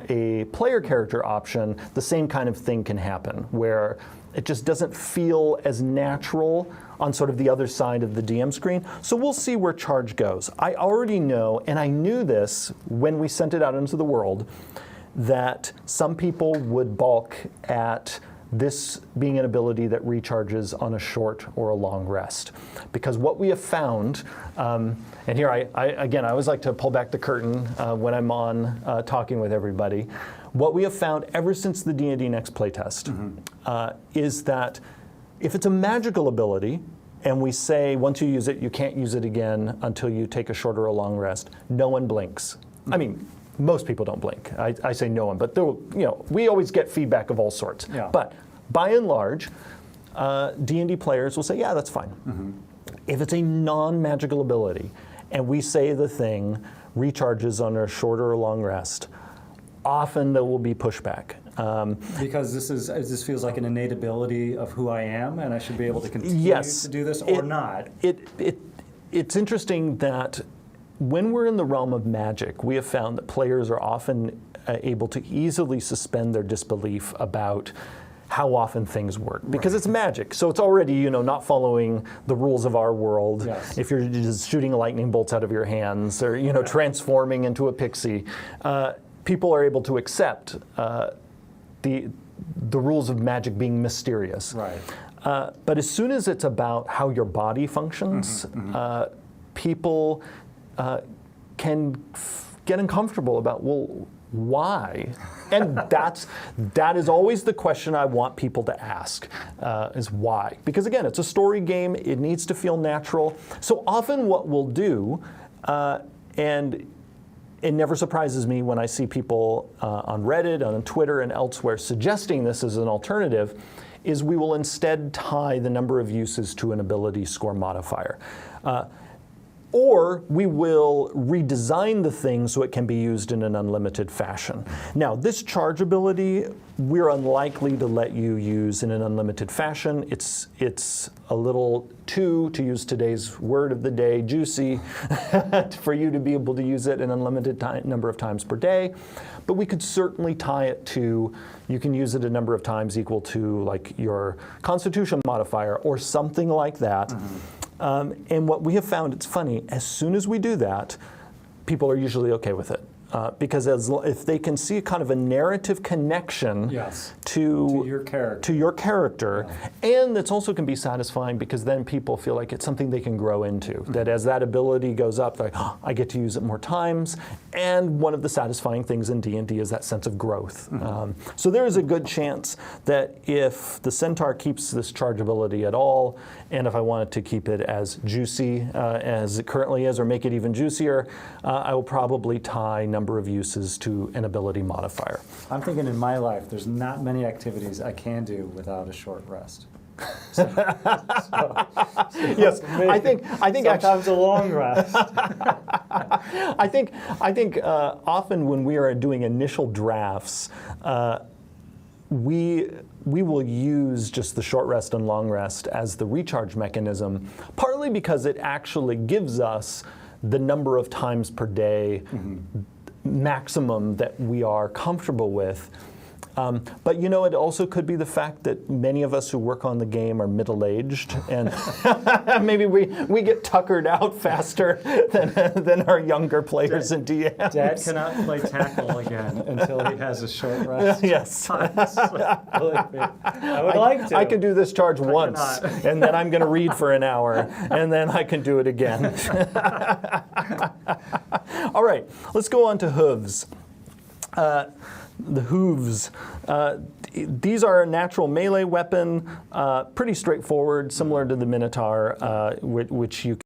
a player character option, the same kind of thing can happen, where it just doesn't feel as natural on sort of the other side of the DM screen. So we'll see where Charge goes. I already know, and I knew this when we sent it out into the world, that some people would balk at this being an ability that recharges on a short or a long rest. Because what we have found, and here I always like to pull back the curtain when I'm on talking with everybody. What we have found ever since the D&D Next playtest is that if it's a magical ability, and we say once you use it, you can't use it again until you take a short or a long rest, no one blinks. I mean, most people don't blink. I say no one, but we always get feedback of all sorts. Yeah. But by and large, D&D players will say, yeah, that's fine. If it's a non-magical ability, and we say the thing recharges on a short or a long rest, often there will be pushback. Because this feels like an innate ability of who I am, and I should be able to continue to do this, or not. It's interesting that when we're in the realm of magic, we have found that players are often able to easily suspend their disbelief about how often things work, because it's magic. So it's already, not following the rules of our world. Yes. If you're just shooting lightning bolts out of your hands, or transforming into a pixie, people are able to accept the rules of magic being mysterious. Right. But as soon as it's about how your body functions, people can get uncomfortable about, well, why? And that is always the question I want people to ask, is why? Because again, it's a story game, it needs to feel natural. So often what we'll do, and it never surprises me when I see people on Reddit, on Twitter, and elsewhere suggesting this as an alternative, is we will instead tie the number of uses to an ability score modifier. Or we will redesign the thing so it can be used in an unlimited fashion. Now, this charge ability, we're unlikely to let you use in an unlimited fashion. It's a little to use today's word of the day, juicy, for you to be able to use it an unlimited number of times per day. But we could certainly tie it to, you can use it a number of times equal to like your Constitution modifier or something like that. And what we have found, it's funny, as soon as we do that, people are usually okay with it. because if they can see kind of a narrative connection Yes. to your character. to your character, and it also can be satisfying because then people feel like it's something they can grow into. That as that ability goes up, they're like, oh, I get to use it more times. And one of the satisfying things in D&D is that sense of growth. So there is a good chance that if the Centaur keeps this charge ability at all, and if I wanted to keep it as juicy as it currently is, or make it even juicier, I will probably tie number of uses to an ability modifier. I'm thinking in my life, there's not many activities I can do without a short rest. Yes, I think Sometimes a long rest. I think often when we are doing initial drafts, we will use just the short rest and long rest as the recharge mechanism, partly because it actually gives us the number of times per day maximum that we are comfortable with. But you know, it also could be the fact that many of us who work on the game are middle-aged, and maybe we get tuckered out faster than our younger players in DMs. Dad cannot play tackle again until he has a short rest. Yes. I would like to. I can do this charge once, cannot. and then I'm going to read for an hour, and then I can do it again. All right, let's go on to Hooves. The Hooves. These are a natural melee weapon, pretty straightforward, similar to the Minotaur, which you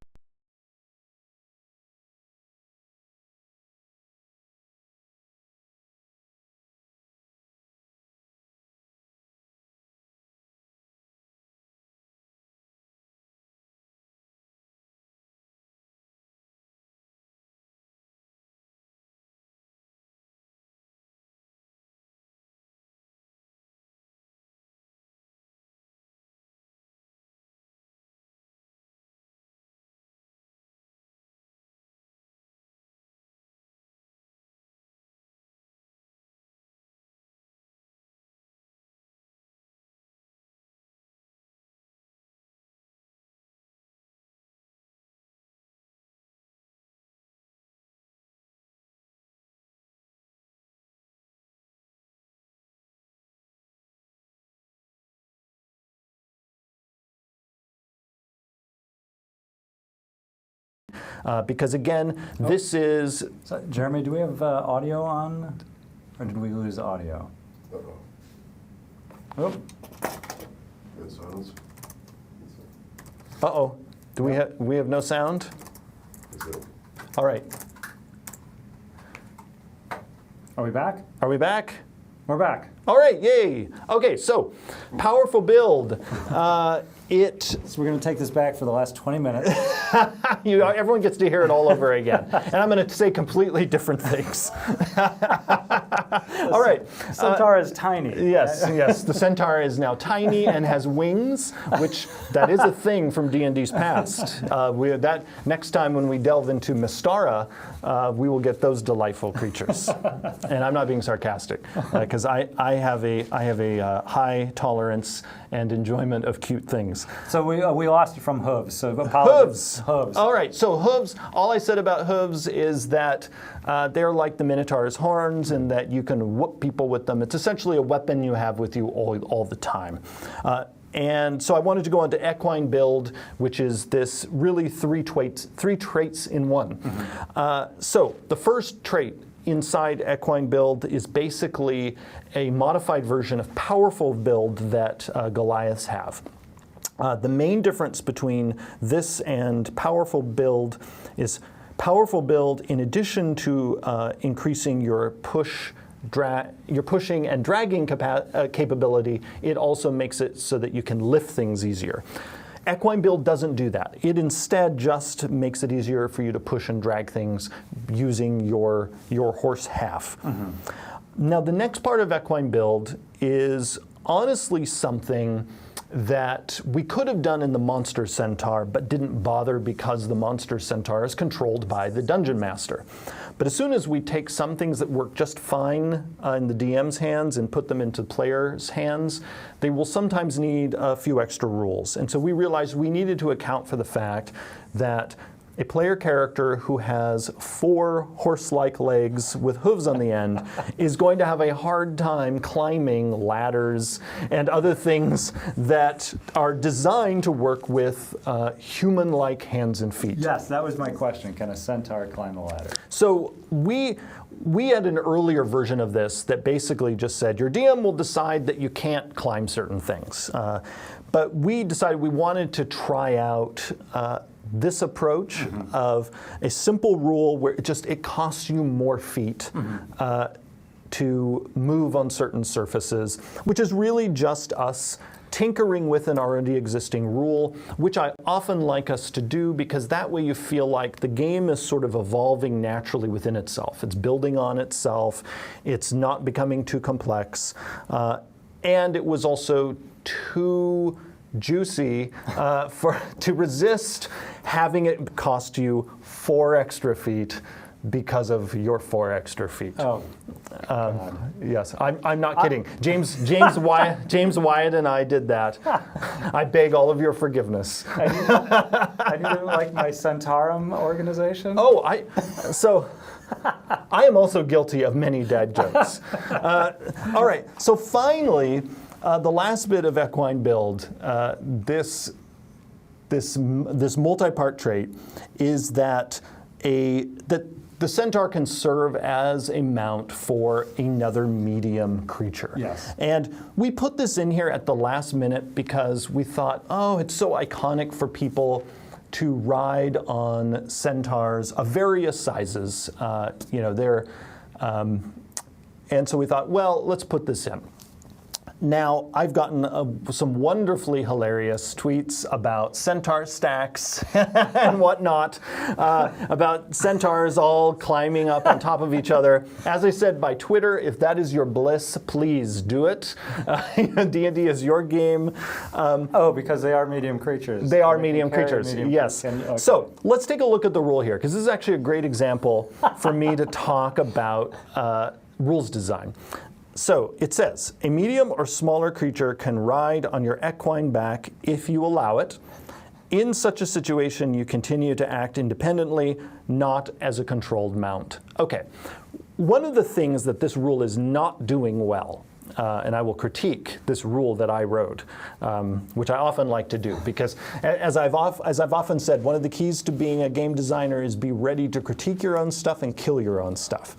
because again, this is... So, Jeremy, do we have audio on? Or did we lose audio? Oh. Good sounds. Uh-oh. Do we have no sound? That's it. All right. Are we back? Are we back? We're back. All right, yay. Okay, so powerful build. So we're going to take this back for the last 20 minutes. Everyone gets to hear it all over again. And I'm going to say completely different things. All right. Centaur is tiny. Yes. The Centaur is now tiny and has wings, which that is a thing from D&D's past. That next time when we delve into Mystara, we will get those delightful creatures. And I'm not being sarcastic, because I have a high tolerance and enjoyment of cute things. So we lost you from Hooves. So apologies. Hooves. All right. So Hooves. All I said about Hooves is that they're like the Minotaur's horns, and that you can whoop people with them. It's essentially a weapon you have with you all the time. And so I wanted to go on to equine build, which is this really three traits in one. So the first trait inside equine build is basically a modified version of powerful build that Goliaths have. The main difference between this and powerful build is powerful build, in addition to increasing your pushing and dragging capability, it also makes it so that you can lift things easier. Equine build doesn't do that. It instead just makes it easier for you to push and drag things using your horse half. Now, the next part of equine build is honestly something that we could have done in the Monster Centaur, but didn't bother because the Monster Centaur is controlled by the Dungeon Master. But as soon as we take some things that work just fine in the DM's hands and put them into players' hands, they will sometimes need a few extra rules. And so we realized we needed to account for the fact that a player character who has 4 horse-like legs with hooves on the end is going to have a hard time climbing ladders and other things that are designed to work with human-like hands and feet. Yes, that was my question. Can a centaur climb a ladder? So we had an earlier version of this that basically just said your DM will decide that you can't climb certain things. But we decided we wanted to try out this approach of a simple rule where it costs you more feet to move on certain surfaces, which is really just us tinkering with an already existing rule, which I often like us to do because that way you feel like the game is sort of evolving naturally within itself. It's building on itself. It's not becoming too complex. And it was also too juicy to resist having it cost you 4 extra feet because of your 4 extra feet. Oh, yes, I'm not kidding. James Wyatt and I did that. I beg all of your forgiveness. and you didn't like my Centaurum organization? Oh, I am also guilty of many dad jokes. All right, so finally, the last bit of equine build, this multi-part trait is that the centaur can serve as a mount for another medium creature. Yes. And we put this in here at the last minute because we thought, oh, it's so iconic for people to ride on centaurs of various sizes. And so we thought, well, let's put this in. Now, I've gotten some wonderfully hilarious tweets about centaur stacks and whatnot, about centaurs all climbing up on top of each other. As I said, by Twitter, if that is your bliss, please do it. D&D is your game. Because they are medium creatures. They are medium creatures, yes. Okay. So let's take a look at the rule here, because this is actually a great example for me to talk about rules design. So it says, a medium or smaller creature can ride on your equine back if you allow it. In such a situation, you continue to act independently, not as a controlled mount. Okay, one of the things that this rule is not doing well, and I will critique this rule that I wrote, which I often like to do, because as I've often said, one of the keys to being a game designer is be ready to critique your own stuff and kill your own stuff.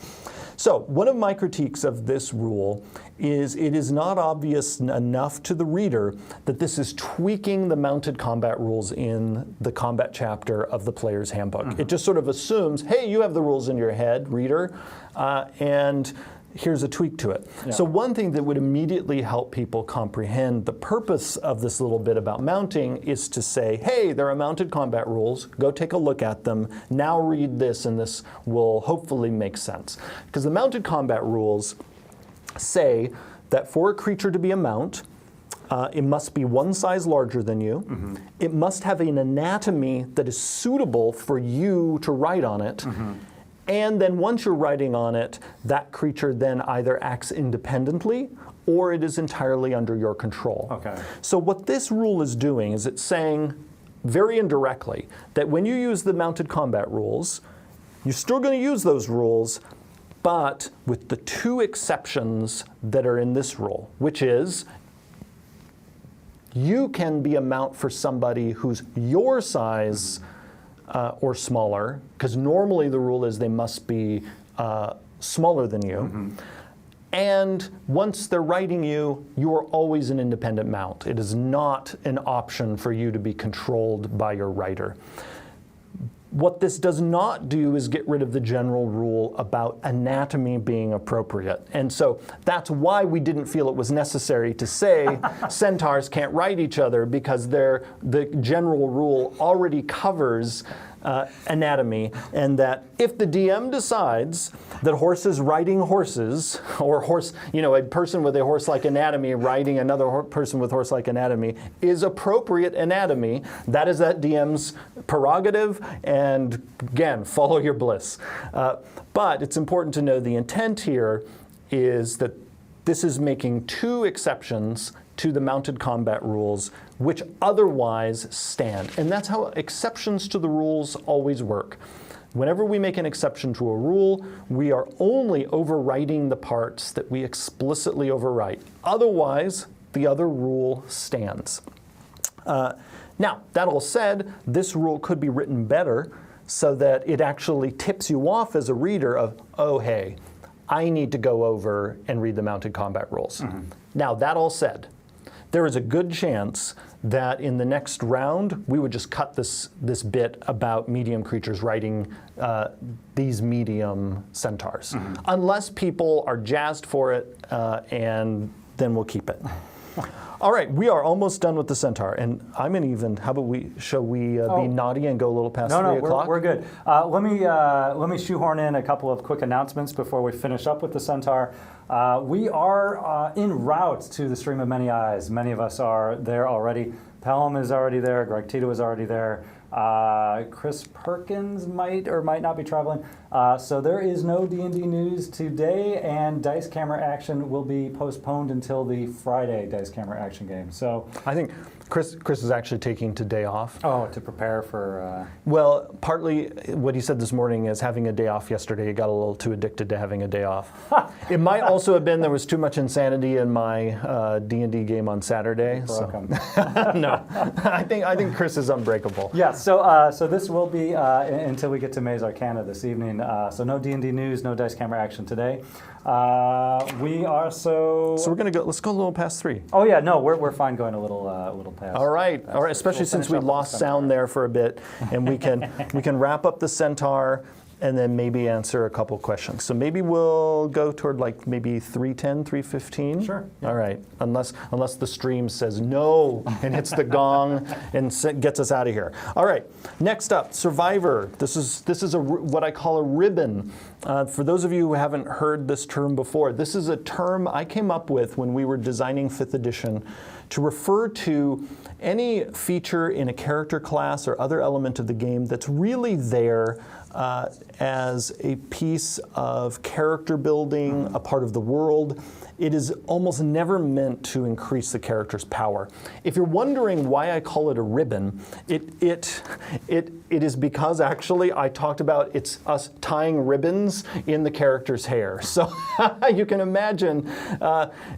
So one of my critiques of this rule is it is not obvious enough to the reader that this is tweaking the mounted combat rules in the combat chapter of the player's handbook. It just sort of assumes, hey, you have the rules in your head, reader, and here's a tweak to it. Yeah. So one thing that would immediately help people comprehend the purpose of this little bit about mounting is to say, hey, there are mounted combat rules, go take a look at them, now read this and this will hopefully make sense. Because the mounted combat rules say that for a creature to be a mount, it must be 1 size larger than you. It must have an anatomy that is suitable for you to ride on it. And then once you're riding on it, that creature then either acts independently or it is entirely under your control. Okay. So what this rule is doing is it's saying very indirectly that when you use the mounted combat rules, you're still going to use those rules, but with the 2 exceptions that are in this rule, which is you can be a mount for somebody who's your size or smaller, because normally the rule is they must be smaller than you. And once they're riding you, you are always an independent mount. It is not an option for you to be controlled by your rider. What this does not do is get rid of the general rule about anatomy being appropriate. And so that's why we didn't feel it was necessary to say centaurs can't ride each other, because the general rule already covers anatomy, and that if the DM decides that horses riding horses, or a person with a horse-like anatomy riding another person with horse-like anatomy is appropriate anatomy, that is that DM's prerogative, and again, follow your bliss. But it's important to know the intent here is that this is making 2 exceptions to the mounted combat rules, which otherwise stand. And that's how exceptions to the rules always work. Whenever we make an exception to a rule, we are only overwriting the parts that we explicitly overwrite. Otherwise, the other rule stands. Now, that all said, this rule could be written better so that it actually tips you off as a reader of, oh, hey, I need to go over and read the mounted combat rules. Now, that all said, there is a good chance that in the next round, we would just cut this bit about medium creatures riding these medium centaurs. Unless people are jazzed for it, and then we'll keep it. All right, we are almost done with the centaur, and I'm gonna even. How about shall we be naughty and go a little past 3 o'clock? We're good. Let me shoehorn in a couple of quick announcements before we finish up with the centaur. We are en route to the Stream of Many Eyes. Many of us are there already. Pelham is already there. Greg Tito is already there. Chris Perkins might or might not be traveling. So there is no D&D news today, and Dice Camera Action will be postponed until the Friday Dice Camera Action game. So I think Chris is actually taking today off. Oh, to prepare for... Well, partly what he said this morning is having a day off yesterday. He got a little too addicted to having a day off. It might also have been there was too much insanity in my D&D game on Saturday. So. No, I think Chris is unbreakable. Yeah, so this will be until we get to Maze Arcana this evening. So no D&D news, no Dice Camera Action today. We are So we're gonna go. Let's go a little past 3. Oh yeah, no, we're fine going a little past. All right. Especially since we lost sound there for a bit, and we can wrap up the centaur, and then maybe answer a couple questions. So maybe we'll go toward like maybe 3:10, 3:15. Sure. Yeah. All right. Unless the stream says no and hits the gong and gets us out of here. All right. Next up, Survivor. This is what I call a ribbon. For those of you who haven't heard this term before, this is a term I came up with when we were designing 5th edition to refer to any feature in a character class or other element of the game that's really there as a piece of character building, a part of the world. It is almost never meant to increase the character's power. If you're wondering why I call it a ribbon, it is because actually I talked about it's us tying ribbons in the character's hair. So you can imagine,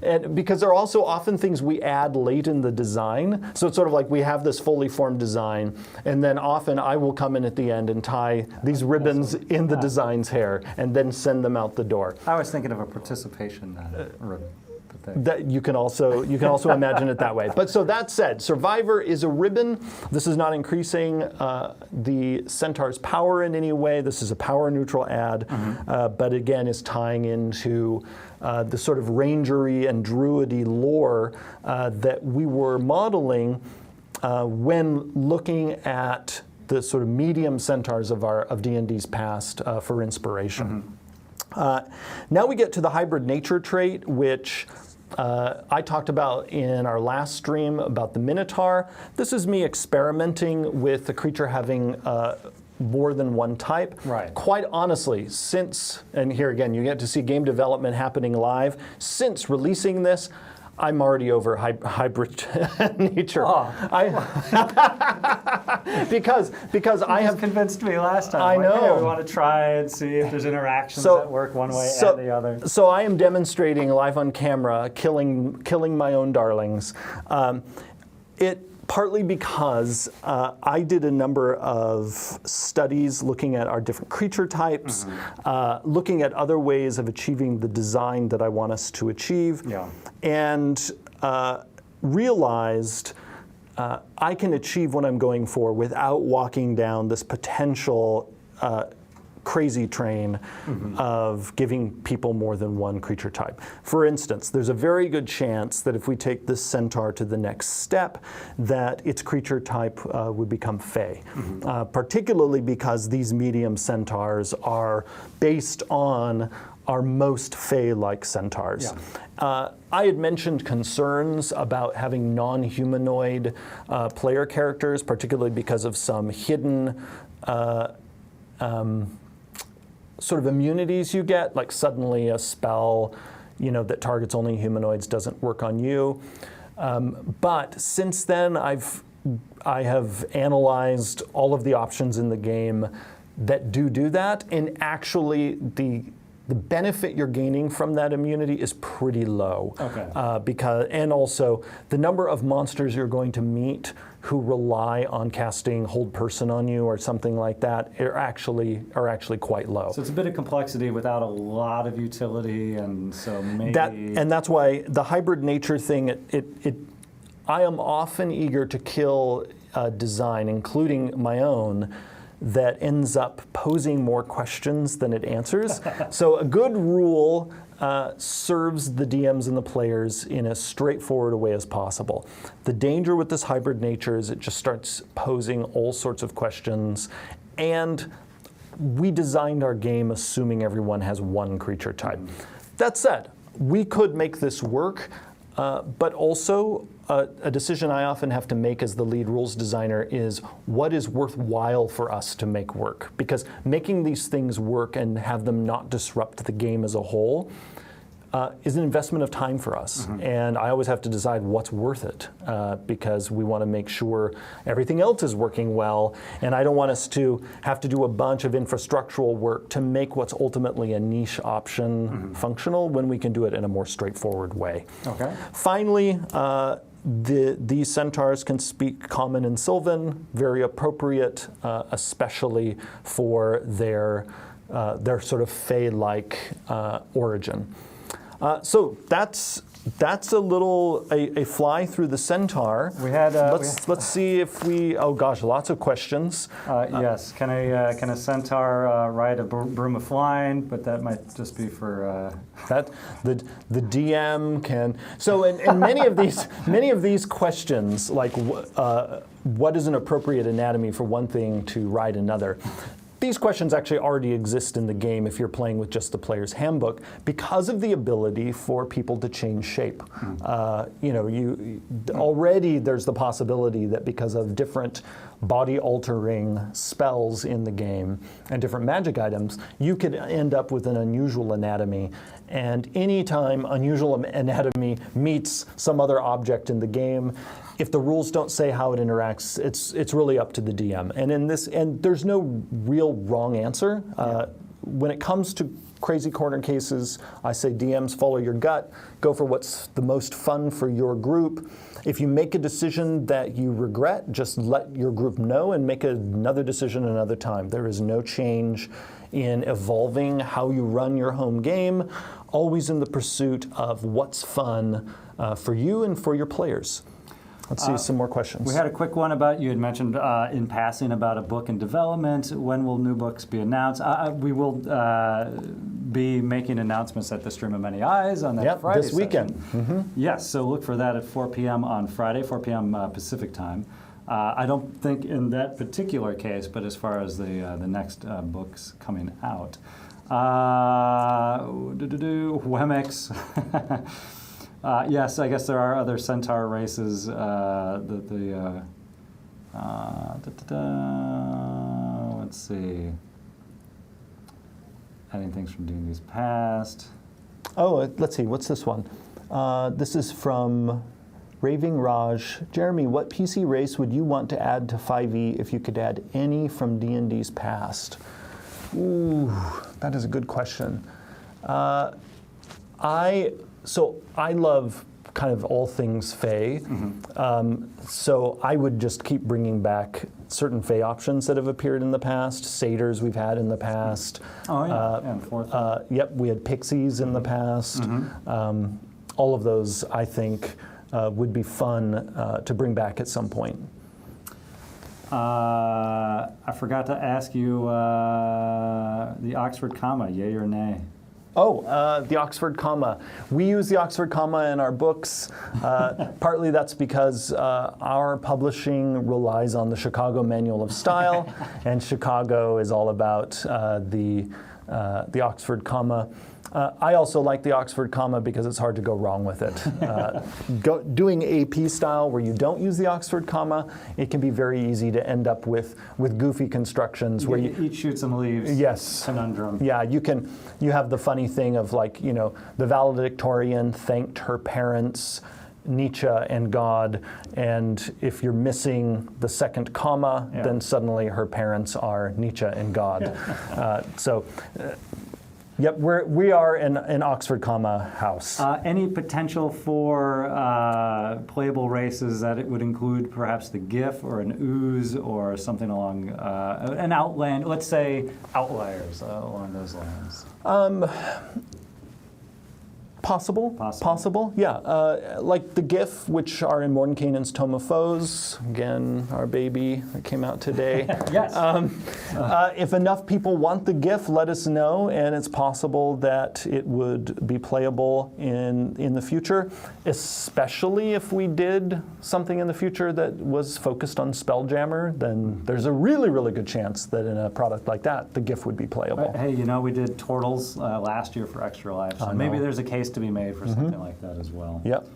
and because there are also often things we add late in the design. So it's sort of like we have this fully formed design, and then often I will come in at the end and tie these ribbons in the design's hair and then send them out the door. I was thinking of a participation ribbon. That you can also imagine it that way. But so that said, Survivor is a ribbon. This is not increasing the Centaur's power in any way. This is a power neutral add, but again is tying into the sort of rangery and druidy lore that we were modeling when looking at the sort of medium centaurs of D&D's past for inspiration. Now we get to the hybrid nature trait, which I talked about in our last stream about the Minotaur. This is me experimenting with the creature having more than one type. Right. Quite honestly, since, and here again, you get to see game development happening live, since releasing this, I'm already over hybrid nature. Oh. Because I have convinced me last time. I know. Hey, we want to try and see if there's interactions that work one way and the other. So I am demonstrating live on camera, killing my own darlings. Partly because I did a number of studies looking at our different creature types, looking at other ways of achieving the design that I want us to achieve, and realized I can achieve what I'm going for without walking down this potential crazy train of giving people more than one creature type. For instance, there's a very good chance that if we take this centaur to the next step, that its creature type would become Fey, particularly because these medium centaurs are based on our most Fey-like centaurs. I had mentioned concerns about having non-humanoid player characters, particularly because of some hidden sort of immunities you get, like suddenly a spell that targets only humanoids doesn't work on you. But since then, I have analyzed all of the options in the game that do that, and actually the benefit you're gaining from that immunity is pretty low. Okay. And also the number of monsters you're going to meet who rely on casting Hold Person on you or something like that are actually quite low. So it's a bit of complexity without a lot of utility, and so maybe that's why the hybrid nature thing. I am often eager to kill a design, including my own, that ends up posing more questions than it answers. So a good rule serves the DMs and the players in as straightforward a way as possible. The danger with this hybrid nature is it just starts posing all sorts of questions, and we designed our game assuming everyone has one creature type. That said, we could make this work, but also a decision I often have to make as the lead rules designer is what is worthwhile for us to make work. Because making these things work and have them not disrupt the game as a whole is an investment of time for us. And I always have to decide what's worth it because we want to make sure everything else is working well. And I don't want us to have to do a bunch of infrastructural work to make what's ultimately a niche option functional when we can do it in a more straightforward way. Okay. Finally, these centaurs can speak Common and Sylvan, very appropriate, especially for their sort of Fey-like origin. So that's a little a fly through the Centaur. We had let's see if we. Oh gosh, lots of questions. Yes. Can a centaur ride a broom of flying? But that might just be for that the DM can. So in many of these questions, like what is an appropriate anatomy for one thing to ride another. These questions actually already exist in the game if you're playing with just the player's handbook because of the ability for people to change shape. Already there's the possibility that because of different body-altering spells in the game and different magic items, you could end up with an unusual anatomy. And anytime unusual anatomy meets some other object in the game, if the rules don't say how it interacts, it's really up to the DM. And there's no real wrong answer. When it comes to crazy corner cases, I say DMs, follow your gut, go for what's the most fun for your group. If you make a decision that you regret, just let your group know and make another decision another time. There is no change in evolving how you run your home game, always in the pursuit of what's fun for you and for your players. Let's see some more questions. We had a quick one about, you had mentioned in passing about a book in development. When will new books be announced? We will be making announcements at the Stream of Many Eyes on that Friday this weekend. Yes, so look for that at 4 p.m. on Friday, 4 p.m. Pacific time. I don't think in that particular case, but as far as the next books coming out. Wemix. Yes, I guess there are other centaur races. Let's see. Adding things from D&D's past. Oh, let's see. What's this one? This is from Raving Raj. Jeremy, what PC race would you want to add to 5e if you could add any from D&D's past? Ooh, that is a good question. I love kind of all things Fey. So I would just keep bringing back certain Fey options that have appeared in the past. Satyrs we've had in the past. Oh, yeah. And fourth. Yep, we had pixies in the past. All of those, I think, would be fun to bring back at some point. I forgot to ask you the Oxford comma, yay or nay? Oh, the Oxford comma. We use the Oxford comma in our books. Partly that's because our publishing relies on the Chicago Manual of Style, and Chicago is all about the Oxford comma. I also like the Oxford comma because it's hard to go wrong with it. Doing AP style where you don't use the Oxford comma, it can be very easy to end up with goofy constructions where you eat, shoot some leaves. Yes. Conundrum. Yeah, you have the funny thing of like, the valedictorian thanked her parents, Nietzsche and God, and if you're missing the second comma, then suddenly her parents are Nietzsche and God. Yep, we are an Oxford comma house. Any potential for playable races that it would include perhaps the GIF or an ooze or something along an outland, let's say outliers along those lines? Possible, yeah. Like the GIF, which are in Mordenkainen's Tome of Foes, again, our baby that came out today. Yes. If enough people want the GIF, let us know, and it's possible that it would be playable in the future, especially if we did something in the future that was focused on Spelljammer, then there's a really, really good chance that in a product like that, the GIF would be playable. Hey, we did Turtles last year for Extra Life, so maybe there's a case to be made for something like that as well. Yep.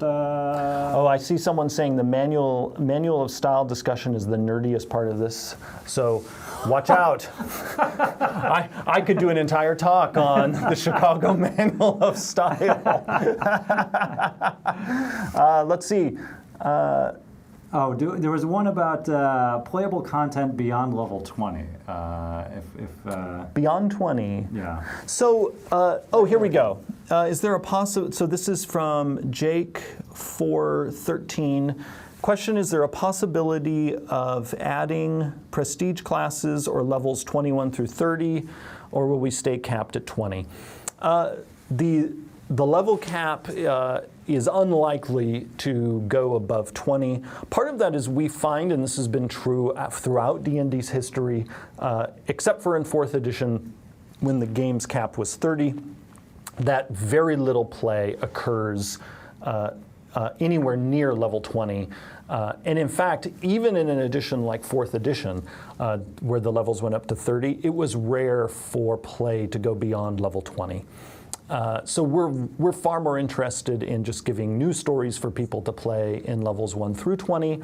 Oh, I see someone saying the manual of style discussion is the nerdiest part of this. So watch out. I could do an entire talk on the Chicago Manual of Style. Let's see. There was one about playable content beyond level 20. Beyond 20. Yeah. So, here we go. Is there a possible? So this is from Jake 413. Question: is there a possibility of adding prestige classes or levels 21 through 30, or will we stay capped at 20? The level cap is unlikely to go above 20. Part of that is we find, and this has been true throughout D&D's history, except for in 4th edition when the game's cap was 30, that very little play occurs anywhere near level 20. And in fact, even in an edition like 4th edition, where the levels went up to 30, it was rare for play to go beyond level 20. So we're far more interested in just giving new stories for people to play in levels 1 through 20.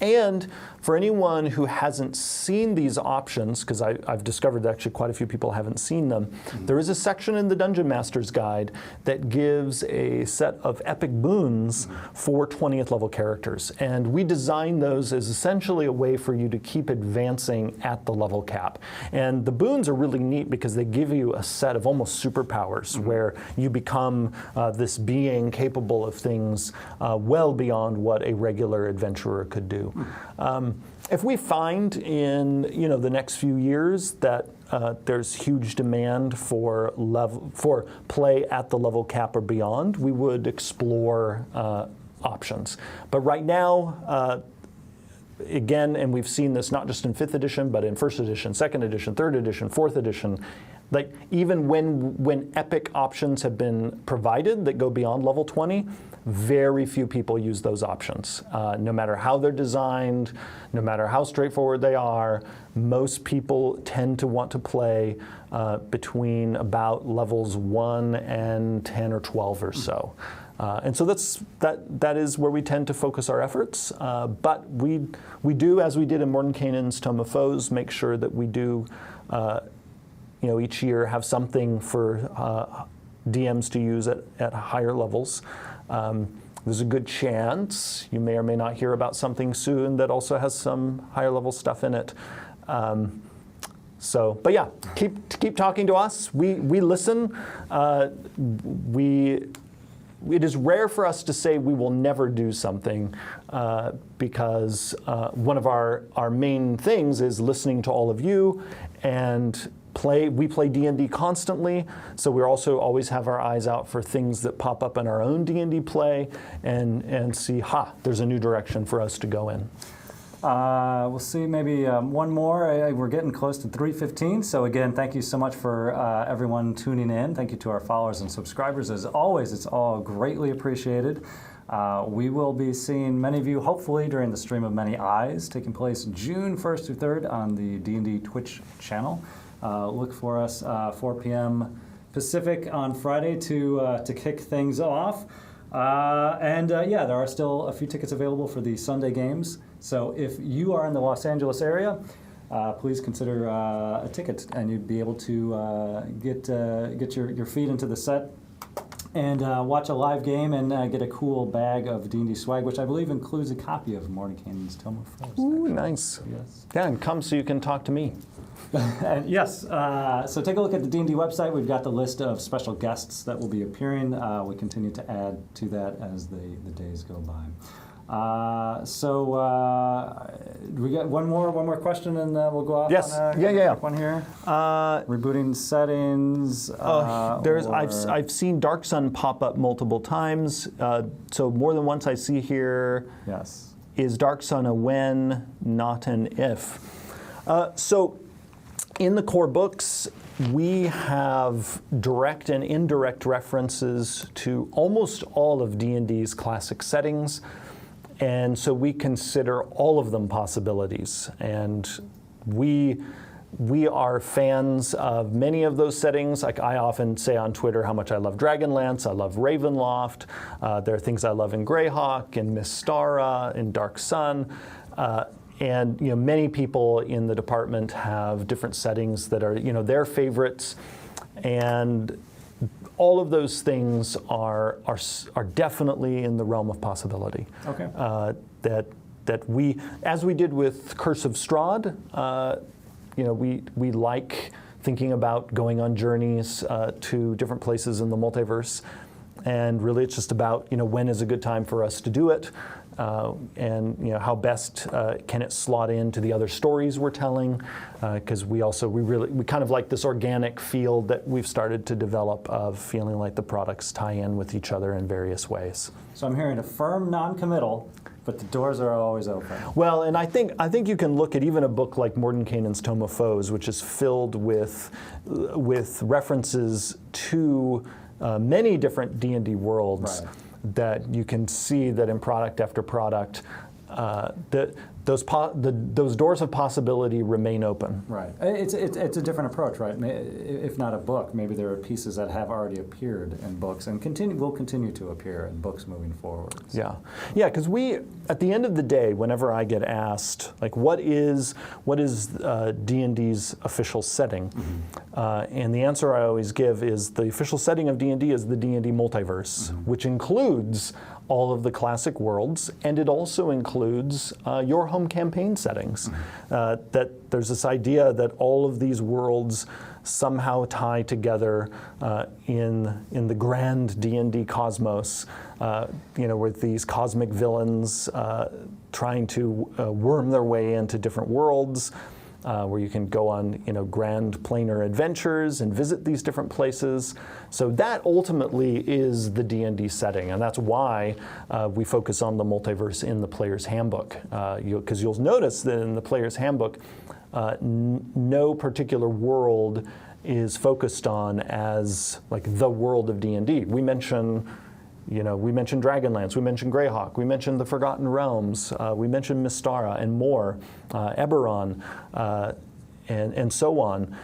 And for anyone who hasn't seen these options, because I've discovered that actually quite a few people haven't seen them, there is a section in the Dungeon Master's Guide that gives a set of epic boons for 20th level characters. And we designed those as essentially a way for you to keep advancing at the level cap. And the boons are really neat because they give you a set of almost superpowers where you become this being capable of things well beyond what a regular adventurer could do. If we find in the next few years that there's huge demand for play at the level cap or beyond, we would explore options. But right now, again, and we've seen this not just in 5th edition, but in 1st edition, 2nd edition, 3rd edition, 4th edition, like even when epic options have been provided that go beyond level 20, very few people use those options. No matter how they're designed, no matter how straightforward they are, most people tend to want to play between about levels 1 and 10 or 12 or so. And so that is where we tend to focus our efforts. But we do, as we did in Mordenkainen's Tome of Foes, make sure that we do each year have something for DMs to use at higher levels. There's a good chance you may or may not hear about something soon that also has some higher level stuff in it. But yeah, keep talking to us. We listen. It is rare for us to say we will never do something because one of our main things is listening to all of you and we play D&D constantly, so we also always have our eyes out for things that pop up in our own D&D play and see, there's a new direction for us to go in. We'll see maybe one more. We're getting close to 3:15, so again, thank you so much for everyone tuning in. Thank you to our followers and subscribers. As always, it's all greatly appreciated. We will be seeing many of you, hopefully, during the Stream of Many Eyes, taking place June 1st through 3rd on the D&D Twitch channel. Look for us 4 p.m. Pacific on Friday to kick things off. There are still a few tickets available for the Sunday games. So if you are in the Los Angeles area, please consider a ticket, and you'd be able to get your feet into the set and watch a live game and get a cool bag of D&D swag, which I believe includes a copy of Mordenkainen's Tome of Foes. Ooh, nice. Yes. Yeah, and come so you can talk to me. And yes, so take a look at the D&D website. We've got the list of special guests that will be appearing. We continue to add to that as the days go by. We got one more question, and we'll go off. Yes. On Yeah. one here. Rebooting settings. I've seen Dark Sun pop up multiple times. So more than once I see here. Yes. Is Dark Sun a when, not an if? So in the core books, we have direct and indirect references to almost all of D&D's classic settings. And so we consider all of them possibilities. And we are fans of many of those settings. Like I often say on Twitter how much I love Dragonlance, I love Ravenloft. There are things I love in Greyhawk, in Mystara, in Dark Sun. And many people in the department have different settings that are their favorites. And all of those things are definitely in the realm of possibility. Okay. That we, as we did with Curse of Strahd, we like thinking about going on journeys to different places in the multiverse, and really it's just about when is a good time for us to do it, and how best can it slot into the other stories we're telling, because we kind of like this organic feel that we've started to develop of feeling like the products tie in with each other in various ways. So I'm hearing a firm non-committal, but the doors are always open. Well, and I think you can look at even a book like Mordenkainen's Tome of Foes, which is filled with references to many different D&D worlds. Right. That you can see that in product after product, those doors of possibility remain open. Right. It's a different approach, right? If not a book, maybe there are pieces that have already appeared in books and will continue to appear in books moving forward. Yeah, because at the end of the day, whenever I get asked, like, what is D&D's official setting, and the answer I always give is the official setting of D&D is the D&D multiverse, which includes all of the classic worlds, and it also includes your home campaign settings. That there's this idea that all of these worlds somehow tie together in the grand D&D cosmos, with these cosmic villains trying to worm their way into different worlds, where you can go on grand planar adventures and visit these different places. So that ultimately is the D&D setting, and that's why we focus on the multiverse in the Player's Handbook. Because you'll notice that in the Player's Handbook, no particular world is focused on as like the world of D&D. We mention Dragonlance, we mention Greyhawk, we mention the Forgotten Realms, we mention Mystara and more, Eberron, and so on.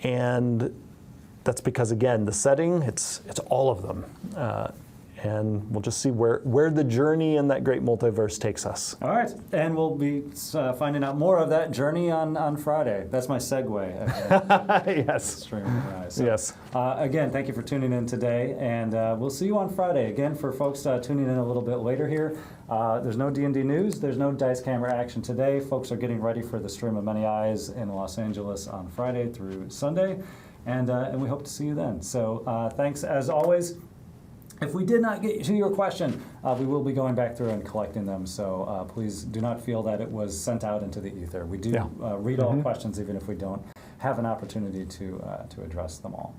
And that's because, again, the setting, it's all of them. And we'll just see where the journey in that great multiverse takes us. All right, and we'll be finding out more of that journey on Friday. That's my segue. Yes. So, yes. Again, thank you for tuning in today, and we'll see you on Friday. Again, for folks tuning in a little bit later here, there's no D&D news, there's no Dice Camera action today. Folks are getting ready for the Stream of Many Eyes in Los Angeles on Friday through Sunday, and we hope to see you then. So thanks as always. If we did not get to your question, we will be going back through and collecting them, so please do not feel that it was sent out into the ether. We do read all questions, even if we don't have an opportunity to address them all.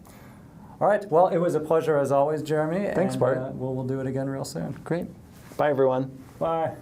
All right, well, it was a pleasure as always, Jeremy. Thanks, Bart. We'll do it again real soon. Great. Bye, everyone. Bye.